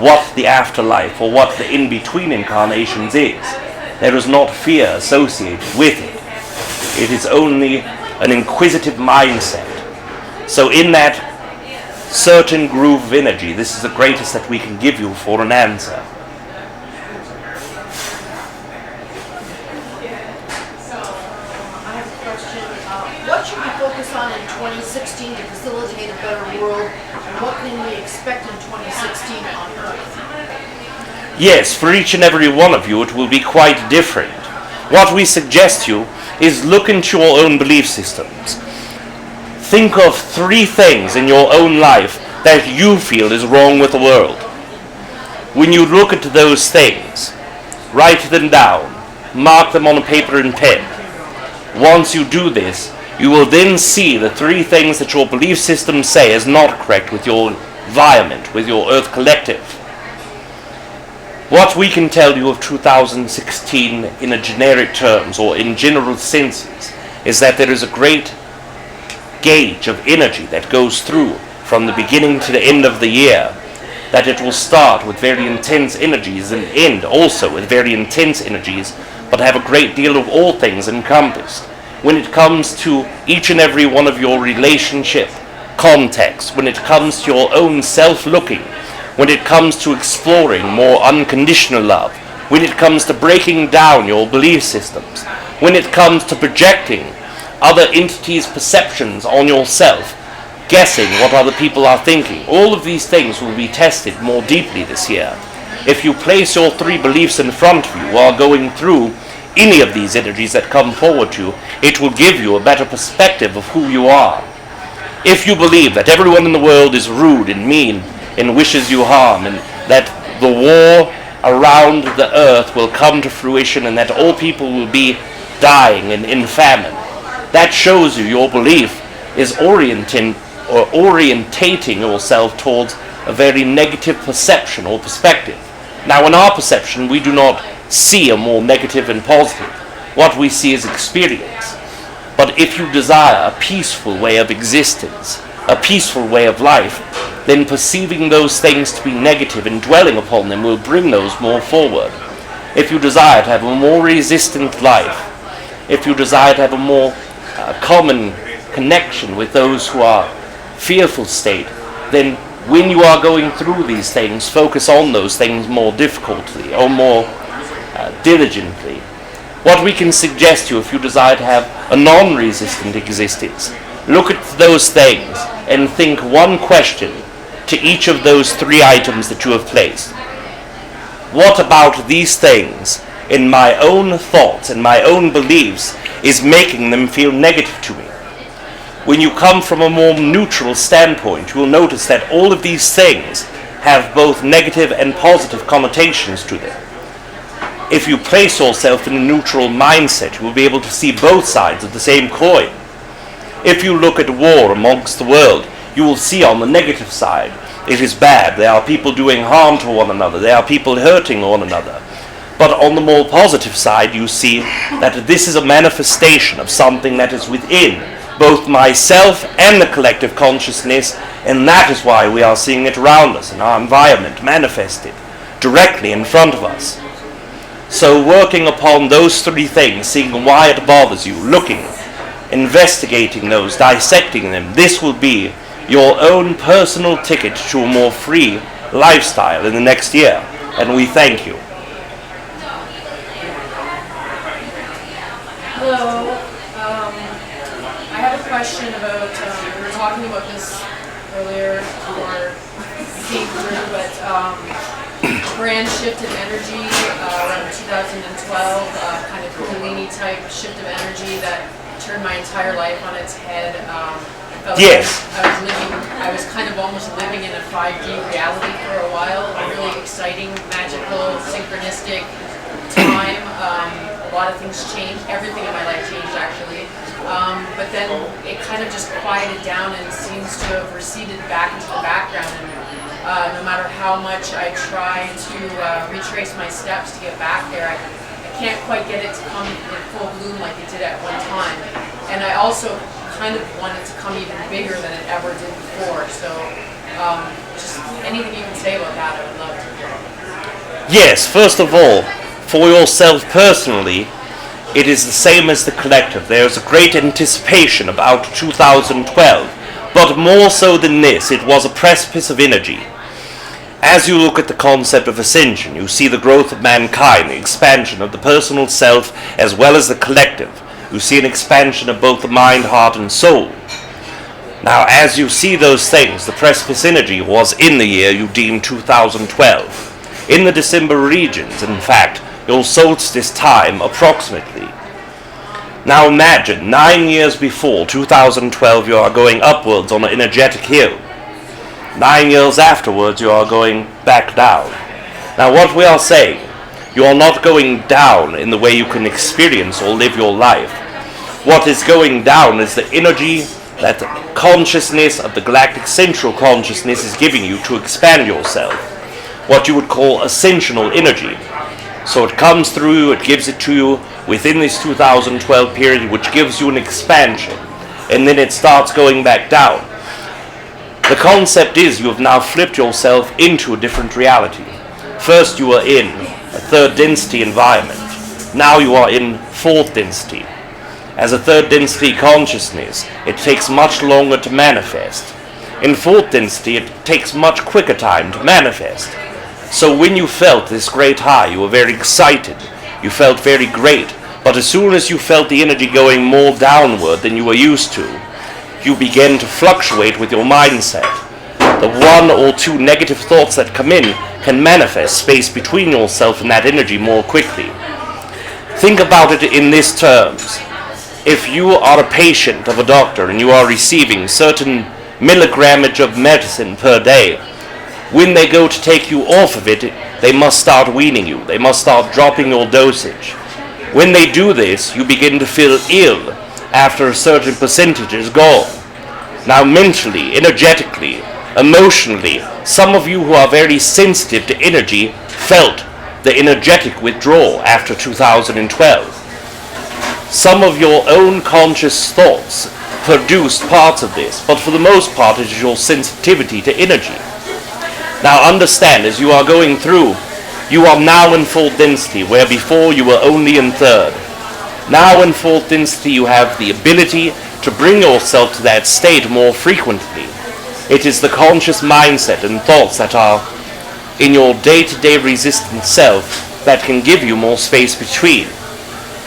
what the afterlife or what the in-between incarnations is. There is not fear associated with it. It is only an inquisitive mindset. So in that certain groove of energy, this is the greatest that we can give you for an answer. I have a question. What should we focus on in 2016 to facilitate a better world, and what can we expect in 2016 on Earth? Yes, for each and every one of you it will be quite different. What we suggest you is look into your own belief systems. Think of 3 things in your own life that you feel is wrong with the world. When you look at those things, write them down, mark them on a paper and pen. Once you do this, you will then see the 3 things that your belief system say is not correct with your environment, with your Earth collective. What we can tell you of 2016 in a generic terms or in general senses is that there is a great gauge of energy that goes through from the beginning to the end of the year, that it will start with very intense energies and end also with very intense energies, but have a great deal of all things encompassed. When it comes to each and every one of your relationship contexts, when it comes to your own self-looking, when it comes to exploring more unconditional love, when it comes to breaking down your belief systems, when it comes to projecting other entities' perceptions on yourself, guessing what other people are thinking, all of these things will be tested more deeply this year. If you place your 3 beliefs in front of you while going through any of these energies that come forward to you, it will give you a better perspective of who you are. If you believe that everyone in the world is rude and mean and wishes you harm, and that the war around the earth will come to fruition, and that all people will be dying and in famine, that shows you your belief is orientating yourself towards a very negative perception or perspective. Now, in our perception, we do not see a more negative and positive. What we see is experience. But if you desire a peaceful way of existence, a peaceful way of life, then perceiving those things to be negative and dwelling upon them will bring those more forward. If you desire to have a more resistant life, if you desire to have a more common connection with those who are fearful state, then when you are going through these things, focus on those things more difficultly or more diligently. What we can suggest to you, if you desire to have a non-resistant existence, look at those things and think one question to each of those 3 items that you have placed. What about these things in my own thoughts and my own beliefs is making them feel negative to me? When you come from a more neutral standpoint, you will notice that all of these things have both negative and positive connotations to them. If you place yourself in a neutral mindset, you will be able to see both sides of the same coin. If you look at war amongst the world, you will see on the negative side, it is bad. There are people doing harm to one another. There are people hurting one another. But on the more positive side, you see that this is a manifestation of something that is within both myself and the collective consciousness, And that is why we are seeing it around us in our environment manifested directly in front of us. So working upon those three things, seeing why it bothers you, looking, investigating those, dissecting them, this will be your own personal ticket to a more free lifestyle in the next year. And we thank you. Hello. I have a question about, we were talking about this earlier before we came through, but brand shift in energy around 2012, kind of Kundalini type shift of energy that turned my entire life on its head. Felt Yes. like I was kind of almost living in a 5D reality for a while. A really exciting, magical, synchronistic time. A lot of things changed. Everything in my life changed, actually. But then it kind of just quieted down and seems to have receded back into the background. And no matter how much I try to retrace my steps to get back there, I can't quite get it to come in full bloom like it did at one time. And I also kind of want it to come even bigger than it ever did before. So just anything you can say about that, I would love to hear. Yes, first of all, for yourself personally, it is the same as the collective. There is a great anticipation about 2012, but more so than this, it was a precipice of energy. As you look at the concept of ascension, you see the growth of mankind, the expansion of the personal self as well as the collective. You see an expansion of both the mind, heart, and soul. Now, as you see those things, the precipice energy was in the year you deem 2012. In the December regions, in fact, your solstice time approximately. Now imagine, 9 years before 2012, you are going upwards on an energetic hill. 9 years afterwards, you are going back down. Now what we are saying, you are not going down in the way you can experience or live your life. What is going down is the energy that the consciousness of the galactic central consciousness is giving you to expand yourself. What you would call ascensional energy. So it comes through you, it gives it to you within this 2012 period, which gives you an expansion. And then it starts going back down. The concept is you have now flipped yourself into a different reality. First you were in a third density environment. Now you are in fourth density. As a third density consciousness, it takes much longer to manifest. In fourth density, it takes much quicker time to manifest. So when you felt this great high, you were very excited. You felt very great. But as soon as you felt the energy going more downward than you were used to, you began to fluctuate with your mindset. The one or two negative thoughts that come in can manifest space between yourself and that energy more quickly. Think about it in these terms. If you are a patient of a doctor and you are receiving certain milligrammage of medicine per day, when they go to take you off of it, they must start weaning you. They must start dropping your dosage. When they do this, you begin to feel ill after a certain percentage is gone. Now mentally, energetically, emotionally, some of you who are very sensitive to energy felt the energetic withdrawal after 2012. Some of your own conscious thoughts produced parts of this, but for the most part it is your sensitivity to energy. Now understand, as you are going through, you are now in full density, where before you were only in third. Now in full density you have the ability to bring yourself to that state more frequently. It is the conscious mindset and thoughts that are in your day-to-day resistant self that can give you more space between.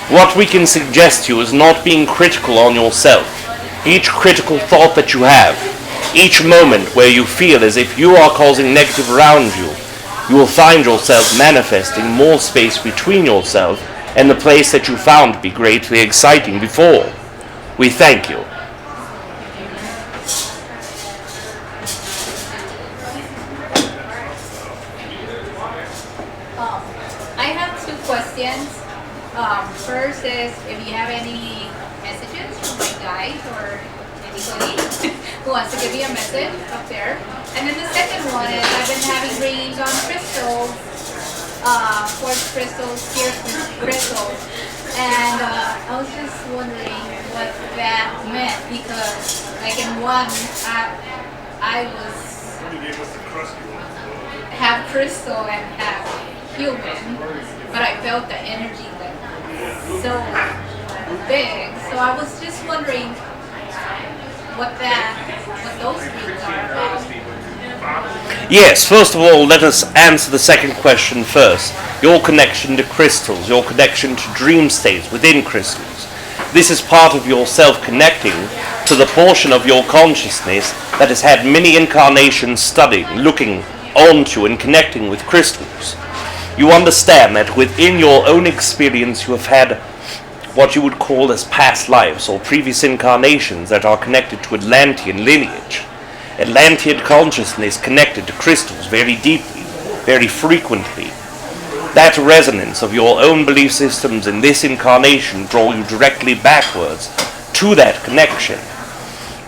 What we can suggest to you is not being critical on yourself. Each critical thought that you have, each moment where you feel as if you are causing negative around you, you will find yourself manifesting more space between yourself and the place that you found to be greatly exciting before. We thank you. I have two questions. First is if you have any messages from my guides or anybody who wants to give me a message up there. And then the second one is I've been having dreams on crystals, quartz crystals, clear crystals. And I was just wondering what that meant because like in one, I was half crystal and half human, but I felt the energy like so big. So I was just wondering what those things are about. Yes, first of all, let us answer the second question first. Your connection to crystals, your connection to dream states within crystals. This is part of your self-connecting to the portion of your consciousness that has had many incarnations studying, looking onto and connecting with crystals. You understand that within your own experience you have had what you would call as past lives or previous incarnations that are connected to Atlantean lineage. Atlantean consciousness connected to crystals very deeply, very frequently. That resonance of your own belief systems in this incarnation draw you directly backwards to that connection.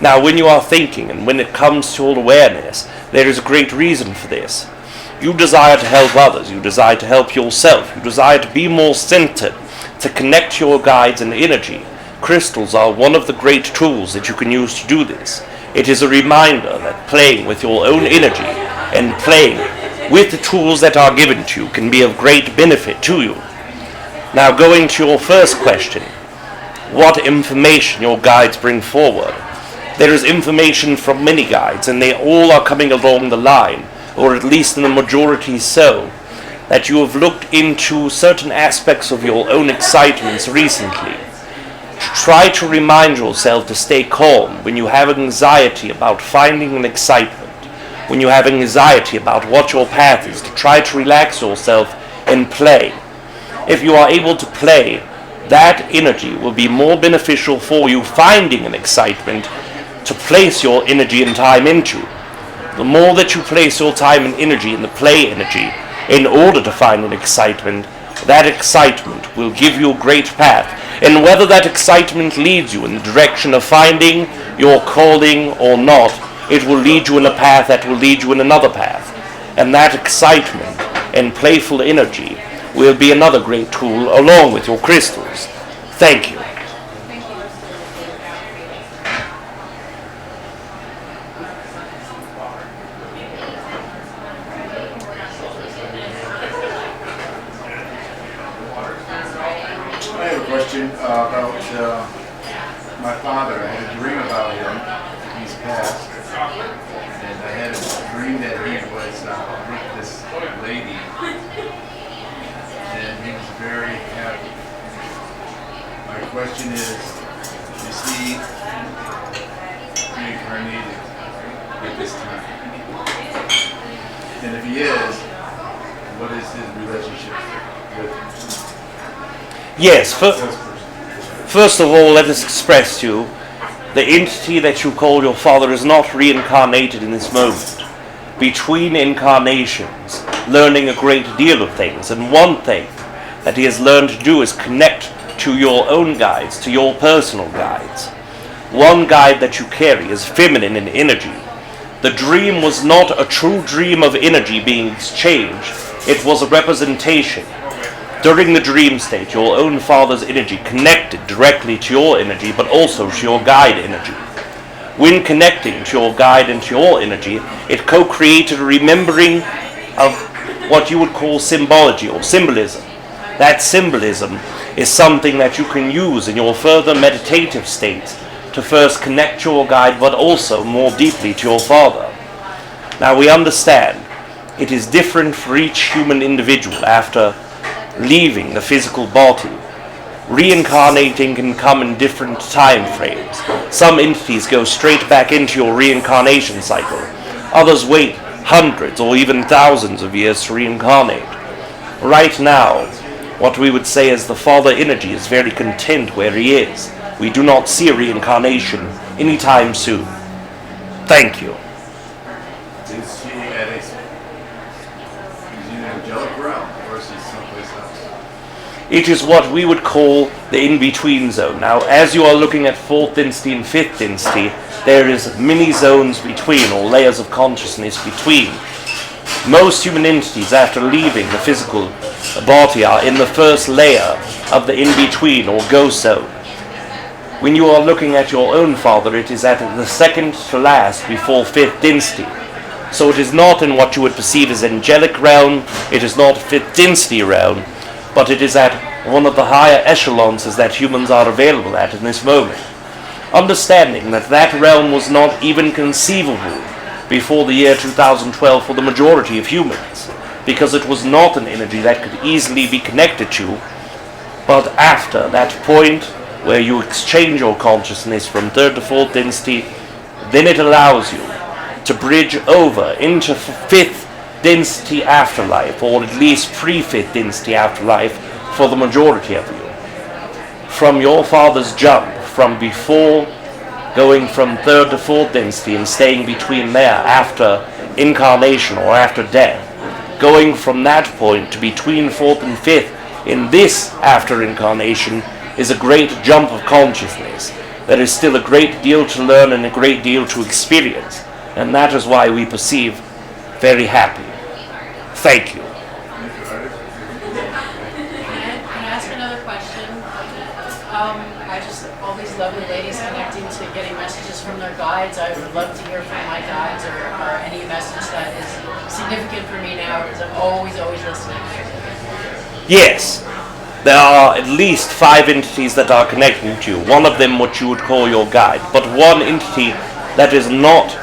Now, when you are thinking and when it comes to all awareness, there is a great reason for this. You desire to help others, you desire to help yourself, you desire to be more centered, to connect your guides and energy. Crystals are one of the great tools that you can use to do this. It is a reminder that playing with your own energy and playing with the tools that are given to you can be of great benefit to you. Now, going to your first question, what information your guides bring forward. There is information from many guides, and they all are coming along the line, or at least in the majority so, that you have looked into certain aspects of your own excitements recently. Try to remind yourself to stay calm when you have anxiety about finding an excitement, when you have anxiety about what your path is, to try to relax yourself and play. If you are able to play, that energy will be more beneficial for you finding an excitement to place your energy and time into. The more that you place your time and energy in the play energy in order to find an excitement, that excitement will give you a great path. And whether that excitement leads you in the direction of finding your calling or not, it will lead you in a path that will lead you in another path. And that excitement and playful energy will be another great tool along with your crystals. Thank you. About my father. I had a dream about him. He's passed. And I had a dream that he was with this lady. And he was very happy. My question is he reincarnated at this time? And if he is, what is his relationship with Yes, first of all, let us express to you, the entity that you call your father is not reincarnated in this moment. Between incarnations, learning a great deal of things, and one thing that he has learned to do is connect to your own guides, to your personal guides. One guide that you carry is feminine in energy. The dream was not a true dream of energy being exchanged, it was a representation. During the dream state, your own father's energy connected directly to your energy, but also to your guide energy. When connecting to your guide and to your energy, it co-created a remembering of what you would call symbology or symbolism. That symbolism is something that you can use in your further meditative states to first connect to your guide, but also more deeply to your father. Now we understand it is different for each human individual after leaving the physical body. Reincarnating can come in different time frames. Some entities go straight back into your reincarnation cycle. Others wait hundreds or even thousands of years to reincarnate. Right now, what we would say is the father energy is very content where he is. We do not see a reincarnation anytime soon. Thank you. Is he at a angelic realm, or is he someplace else? It is what we would call the in-between zone. Now, as you are looking at fourth density and fifth density, there is many zones between, or layers of consciousness between. Most human entities, after leaving the physical body, are in the first layer of the in-between, or ghost zone. When you are looking at your own father, it is at the second to last before fifth dynasty. So it is not in what you would perceive as angelic realm, it is not fifth dynasty realm, but it is at one of the higher echelons that humans are available at in this moment. Understanding that that realm was not even conceivable before the year 2012 for the majority of humans, because it was not an energy that could easily be connected to, but after that point where you exchange your consciousness from third to fourth density, then it allows you to bridge over into fifth density afterlife, or at least pre-fifth density afterlife for the majority of you. From your father's jump, from before going from third to fourth density and staying between there after incarnation or after death, going from that point to between fourth and fifth in this after incarnation is a great jump of consciousness. There is still a great deal to learn and a great deal to experience, and that is why we perceive very happy. Thank you. Can I ask another question? All these lovely ladies connecting to getting messages from their guides. I would love to hear from my guides or any message that is significant for me now, because I'm always listening. Yes, there are at least 5 entities that are connecting to you. One of them what you would call your guide, but one entity that is not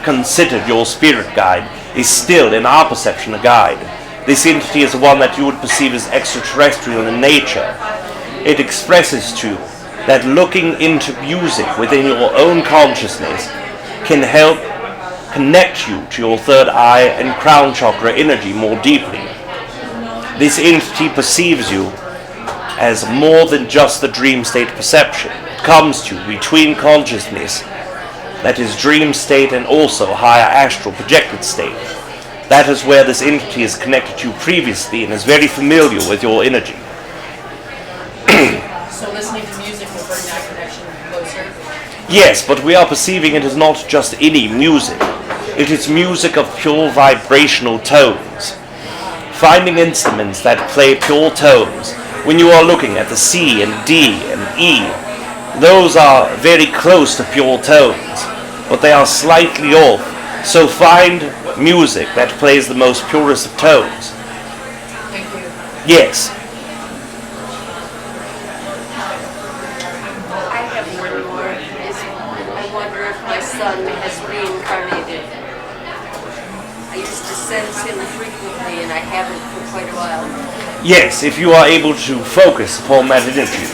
considered your spirit guide is still, in our perception, a guide. This entity is one that you would perceive as extraterrestrial in nature. It expresses to you that looking into music within your own consciousness can help connect you to your third eye and crown chakra energy more deeply. This entity perceives you as more than just the dream state perception. It comes to you between consciousness, that is dream state, and also higher astral projected state. That is where this entity is connected to you previously and is very familiar with your energy. So listening to music will bring that connection closer? Yes, but we are perceiving it as not just any music. It is music of pure vibrational tones. Finding instruments that play pure tones, when you are looking at the C and D and E, those are very close to pure tones, but they are slightly off. So find music that plays the most purest of tones. Thank you. Yes. I have one more. I wonder if my son has reincarnated. I used to sense him frequently, and I haven't for quite a while. Yes, if you are able to focus upon that energy.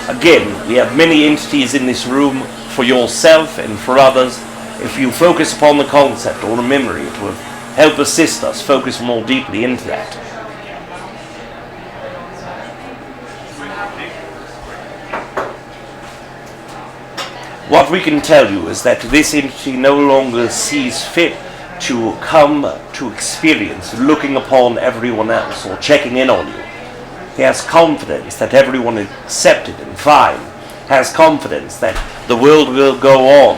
Again, we have many entities in this room for yourself and for others. If you focus upon the concept or the memory, it will help assist us focus more deeply into that. What we can tell you is that this entity no longer sees fit to come to experience looking upon everyone else or checking in on you. He has confidence that everyone is accepted and fine, has confidence that the world will go on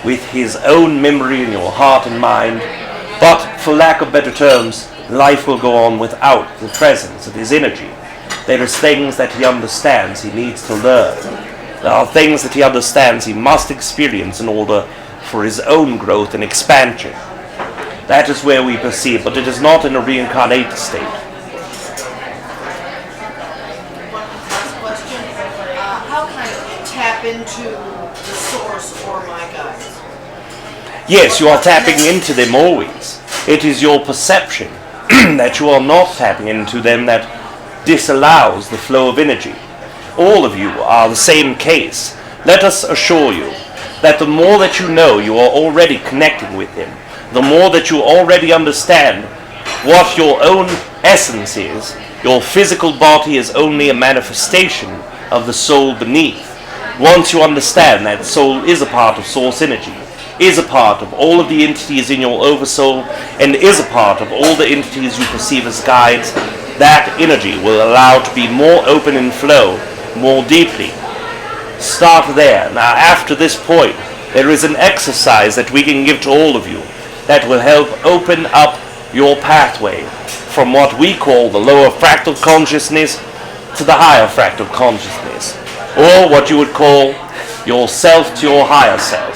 with his own memory in your heart and mind, but for lack of better terms, life will go on without the presence of his energy. There is things that he understands he needs to learn. There are things that he understands he must experience in order for his own growth and expansion. That is where we perceive, but it is not in a reincarnated state. Last question. How can I tap into the source or my guides? Yes, you are tapping into them always. It is your perception that you are not tapping into them that disallows the flow of energy. All of you are the same case. Let us assure you that the more that you know you are already connecting with him, the more that you already understand what your own essence is. Your physical body is only a manifestation of the soul beneath. Once you understand that soul is a part of source energy, is a part of all of the entities in your oversoul, and is a part of all the entities you perceive as guides, that energy will allow to be more open and flow more deeply. Start there. Now after this point, there is an exercise that we can give to all of you that will help open up your pathway from what we call the lower fractal consciousness to the higher fractal consciousness. or what you would call yourself to your higher self.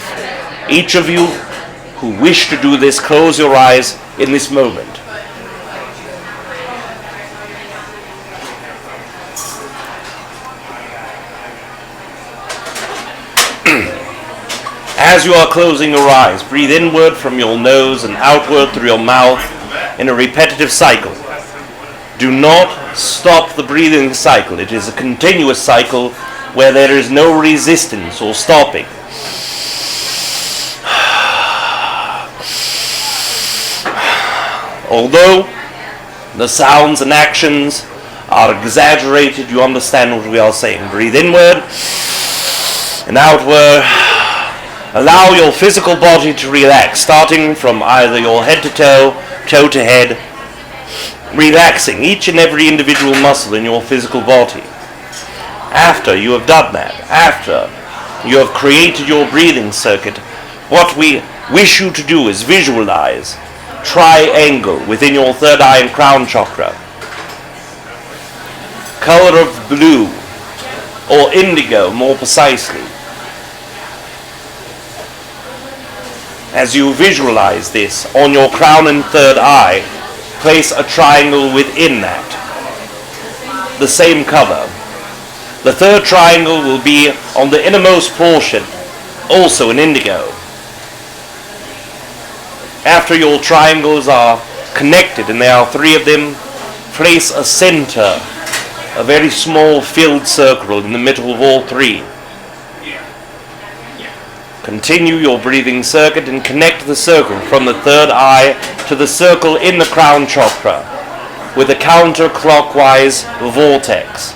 Each of you who wish to do this, close your eyes in this moment. As you are closing your eyes, breathe inward from your nose and outward through your mouth in a repetitive cycle. Do not stop the breathing cycle. It is a continuous cycle where there is no resistance or stopping. Although the sounds and actions are exaggerated, you understand what we are saying. Breathe inward and outward. Allow your physical body to relax, starting from either your head to toe, toe to head, relaxing each and every individual muscle in your physical body. After you have done that, after you have created your breathing circuit, what we wish you to do is visualize triangle within your third eye and crown chakra. Color of blue, or indigo more precisely. As you visualize this on your crown and third eye, place a triangle within that. The same color. The third triangle will be on the innermost portion, also in indigo. After your triangles are connected, and there are 3 of them, place a center, a very small filled circle in the middle of all 3. Continue your breathing circuit and connect the circle from the third eye to the circle in the crown chakra with a counterclockwise vortex.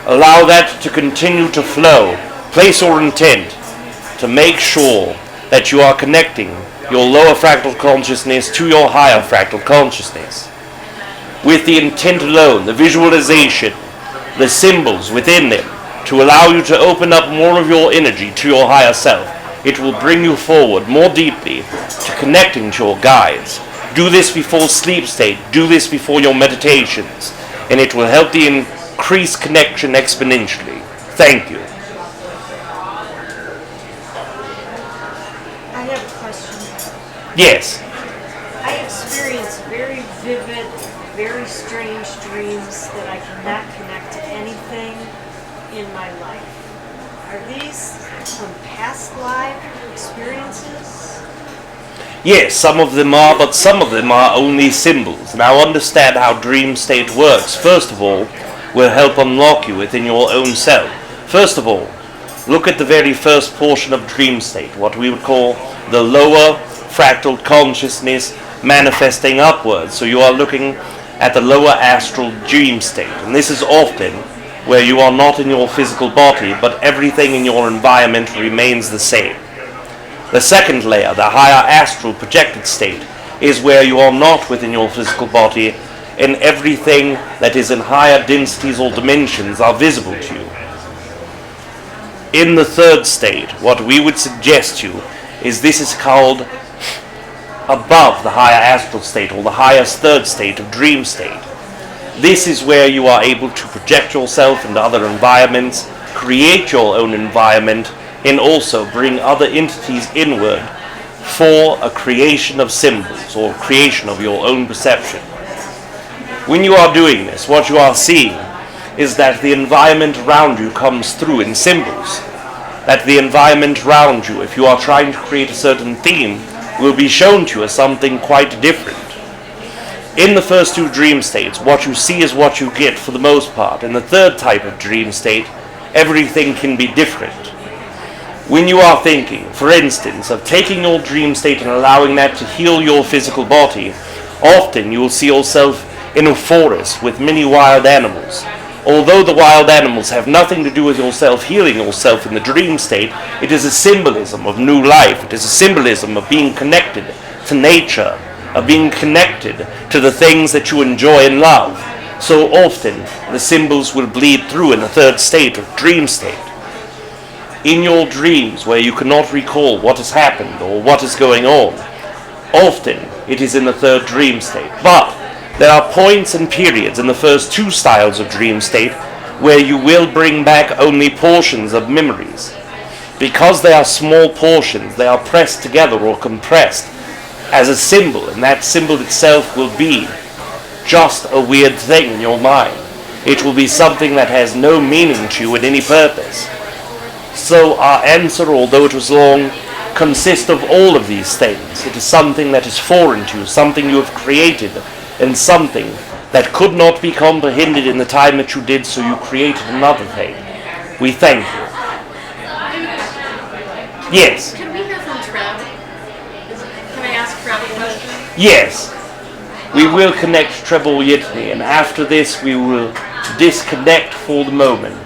Allow that to continue to flow. Place your intent to make sure that you are connecting your lower fractal consciousness to your higher fractal consciousness. With the intent alone, the visualization, the symbols within them, to allow you to open up more of your energy to your higher self. It will bring you forward more deeply to connecting to your guides. Do this before sleep state. Do this before your meditations. And it will help the increased connection exponentially. Thank you. I have a question. Yes. I experience very vivid, very strange dreams that I cannot connect to anything in my life. Are these from past life experiences? Yes, some of them are, but some of them are only symbols. Now understand how dream state works. First of all, will help unlock you within your own self. First of all, look at the very first portion of dream state, what we would call the lower fractal consciousness manifesting upwards. So you are looking at the lower astral dream state. And this is often where you are not in your physical body, but everything in your environment remains the same. The second layer, the higher astral projected state, is where you are not within your physical body, and everything that is in higher densities or dimensions are visible to you. In the third state, what we would suggest to you is this is called above the higher astral state, or the highest third state of dream state. This is where you are able to project yourself into other environments, create your own environment, and also bring other entities inward for a creation of symbols or creation of your own perception. When you are doing this, what you are seeing is that the environment around you comes through in symbols. That the environment around you, if you are trying to create a certain theme, will be shown to you as something quite different. In the first 2 dream states, what you see is what you get for the most part. In the third type of dream state, everything can be different. When you are thinking, for instance, of taking your dream state and allowing that to heal your physical body, often you will see yourself in a forest with many wild animals. Although the wild animals have nothing to do with yourself healing yourself in the dream state, it is a symbolism of new life. It is a symbolism of being connected to nature, of being connected to the things that you enjoy and love. So often, the symbols will bleed through in the third state of dream state. In your dreams, where you cannot recall what has happened or what is going on, often it is in the third dream state. But there are points and periods in the first 2 styles of dream state where you will bring back only portions of memories. Because they are small portions, they are pressed together or compressed as a symbol, and that symbol itself will be just a weird thing in your mind. It will be something that has no meaning to you in any purpose. So our answer, although it was long, consists of all of these things. It is something that is foreign to you, something you have created, and something that could not be comprehended in the time that you did, so you created another thing. We thank you. Yes. Can we hear from Treb? Can I ask Treb a question? Yes. We will connect Treb Bor Yit NE, and after this we will disconnect for the moment.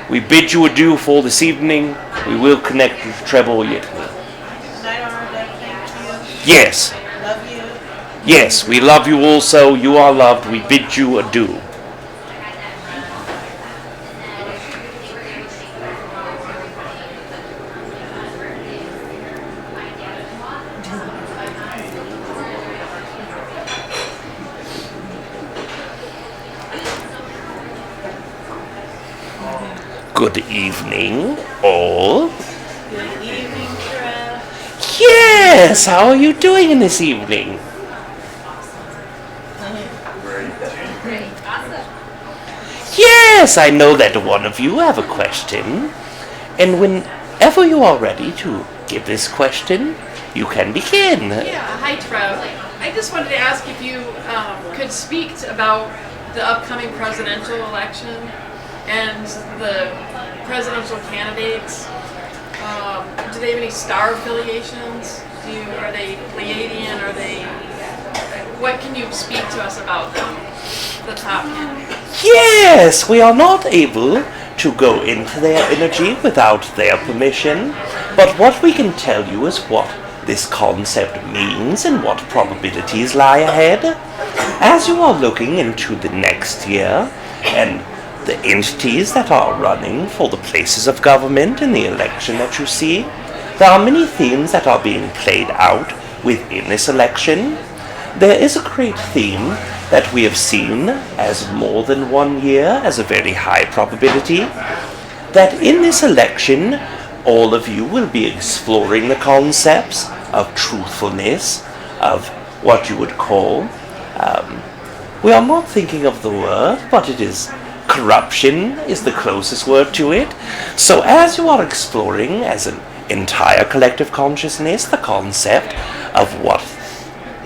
We bid you adieu for this evening. We will connect with Treb Bor Yit NE. Yes. Love you. Yes, we love you also. You are loved. We bid you adieu. Good evening, all. Good evening, Treb. Yes, how are you doing this evening? Yes, I know that one of you have a question, and whenever you are ready to give this question, you can begin. Yeah, hi Treb. I just wanted to ask if you could speak about the upcoming presidential election and the presidential candidates. Do they have any star affiliations? Are they Pleaidian? What can you speak to us about them? The top candidates. Yes, we are not able to go into their energy without their permission, but what we can tell you is what this concept means and what probabilities lie ahead. As you are looking into the next year and the entities that are running for the places of government in the election that you see, there are many themes that are being played out within this election. There is a great theme that we have seen as more than 1 year as a very high probability, that in this election all of you will be exploring the concepts of truthfulness, of what you would call, we are not thinking of the word, but it is corruption is the closest word to it. So as you are exploring as an entire collective consciousness the concept of what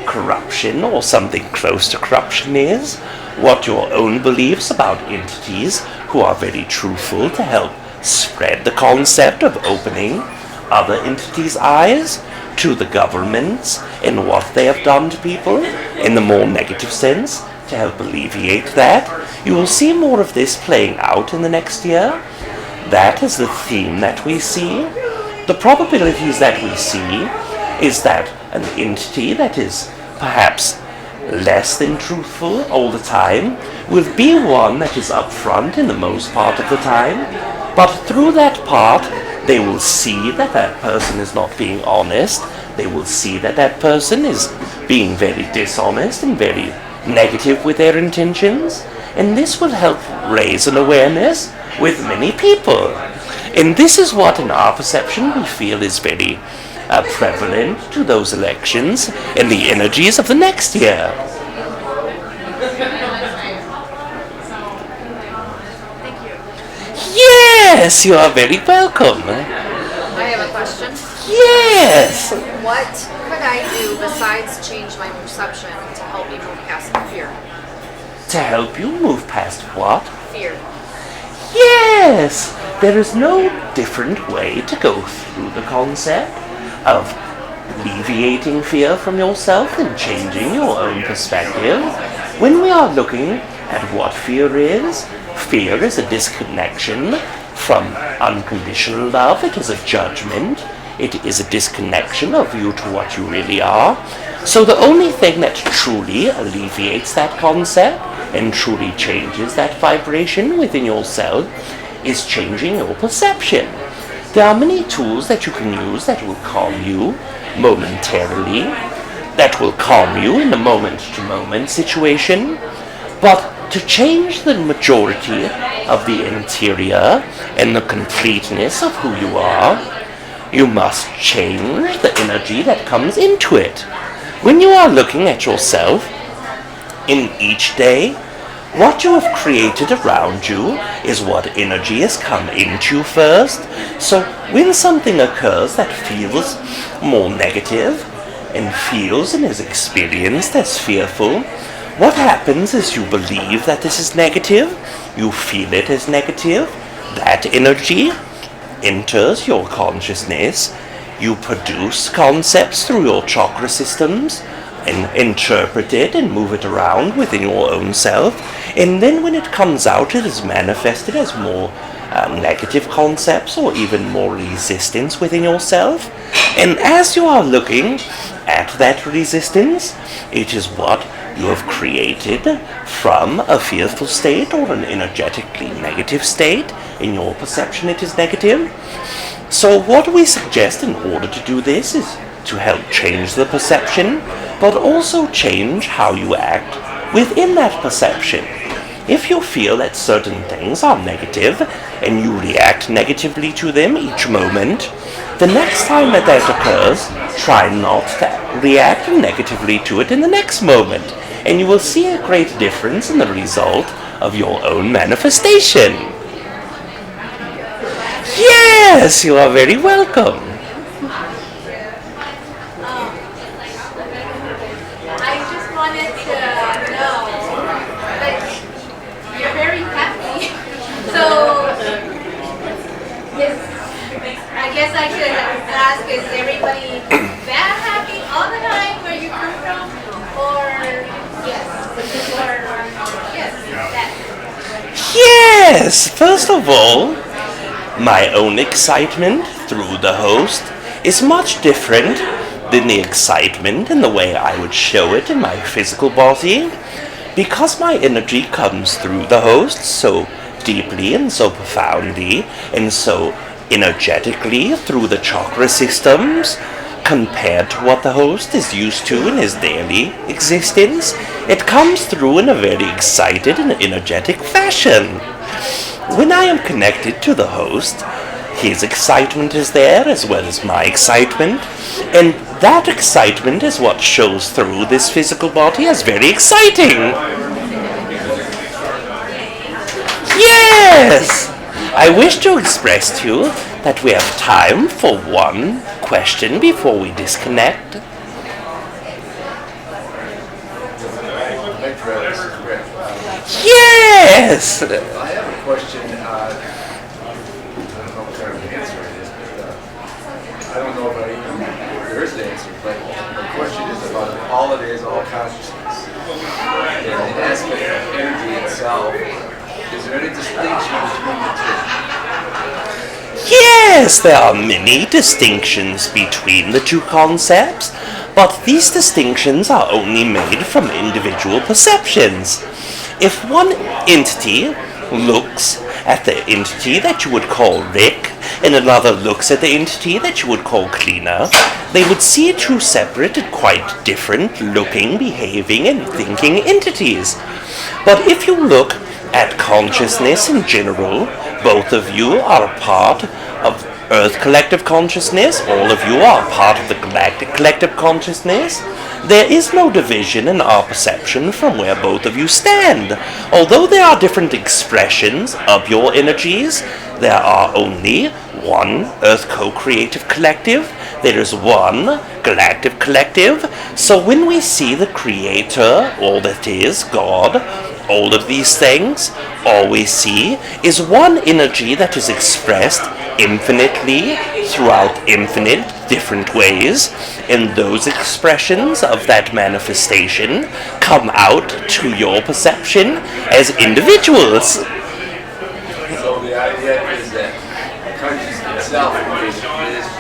corruption or something close to corruption is, what your own beliefs about entities who are very truthful to help spread the concept of opening other entities' eyes to the governments and what they have done to people in the more negative sense to help alleviate that. You will see more of this playing out in the next year. That is the theme that we see. The probabilities that we see is that an entity that is perhaps less than truthful all the time will be one that is upfront in the most part of the time, but through that part they will see that that person is not being honest. They will see that that person is being very dishonest and very negative with their intentions, and this will help raise an awareness with many people. And this is what in our perception we feel is very prevalent to those elections and the energies of the next year. Thank you. Yes, you are very welcome. I have a question. Yes. What could I do besides change my perception to help me move past the fear? To help you move past what? Fear. Yes, there is no different way to go through the concept of alleviating fear from yourself and changing your own perspective. When we are looking at what fear is a disconnection from unconditional love. It is a judgment. It is a disconnection of you to what you really are. So the only thing that truly alleviates that concept and truly changes that vibration within yourself is changing your perception. There are many tools that you can use that will calm you momentarily, that will calm you in a moment-to-moment situation, but to change the majority of the interior and the completeness of who you are, you must change the energy that comes into it. When you are looking at yourself in each day, what you have created around you is what energy has come into you first. So when something occurs that feels more negative and feels and is experienced as fearful, what happens is you believe that this is negative, you feel it as negative, that energy enters your consciousness, you produce concepts through your chakra systems and interpret it and move it around within your own self, and then when it comes out it is manifested as more negative concepts or even more resistance within yourself. And as you are looking at that resistance, it is what you have created from a fearful state or an energetically negative state. In your perception it is negative. So what we suggest in order to do this is to help change the perception, but also change how you act within that perception. If you feel that certain things are negative and you react negatively to them each moment, the next time that occurs, try not to react negatively to it in the next moment, and you will see a great difference in the result of your own manifestation. Yes, you are very welcome. I just wanted to know, like, you're very happy. So, I guess I should ask, is everybody that happy all the time where you come from? Or, yes, that. Yes, first of all, my own excitement through the host is much different than the excitement in the way I would show it in my physical body, because my energy comes through the host so deeply and so profoundly and so energetically through the chakra systems compared to what the host is used to in his daily existence. It comes through in a very excited and energetic fashion. When I am connected to the host, his excitement is there as well as my excitement, and that excitement is what shows through this physical body as very exciting. Yes! I wish to express to you that we have time for one question before we disconnect. Yes! I have a question. I don't know what kind of an answer it is, but I don't know if there is an answer. But the question is about all it is, all consciousness. And the aspect of energy itself. Is there any distinction between the two? Yes, there are many distinctions between the two concepts, but these distinctions are only made from individual perceptions. If one entity looks at the entity that you would call Rick, and another looks at the entity that you would call Kalina, they would see two separate and quite different looking, behaving, and thinking entities. But if you look at consciousness in general, both of you are a part of Earth Collective Consciousness, all of you are part of the Galactic Collective Consciousness. There is no division in our perception from where both of you stand. Although there are different expressions of your energies, there are only one Earth Co-Creative Collective, there is one Galactic Collective. So when we see the Creator, all that is, God, all of these things, all we see is one energy that is expressed infinitely throughout infinite different ways, and those expressions of that manifestation come out to your perception as individuals. So the idea is that consciousness itself is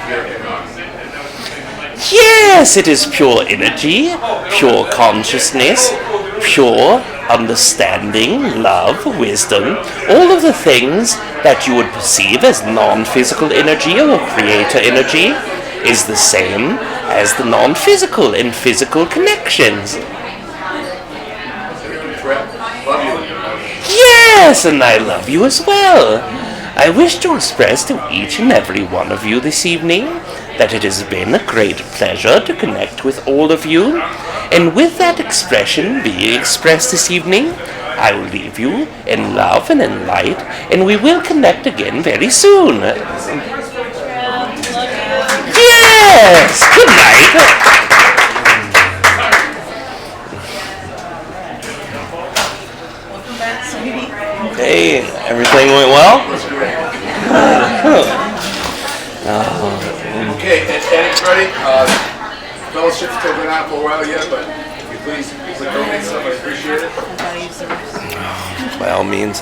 pure energy. Yes, it is pure energy, pure consciousness, pure understanding, love, wisdom, all of the things that you would perceive as non-physical energy or creator energy is the same as the non-physical and physical connections. Yes, and I love you as well. I wish to express to each and every one of you this evening that it has been a great pleasure to connect with all of you. And with that expression being expressed this evening, I will leave you in love and in light, and we will connect again very soon. Yes! Good night! Hey, everything went well? Okay, and everybody, fellowship's still been on for a while yet, but if you please donate stuff, I appreciate it. By all means.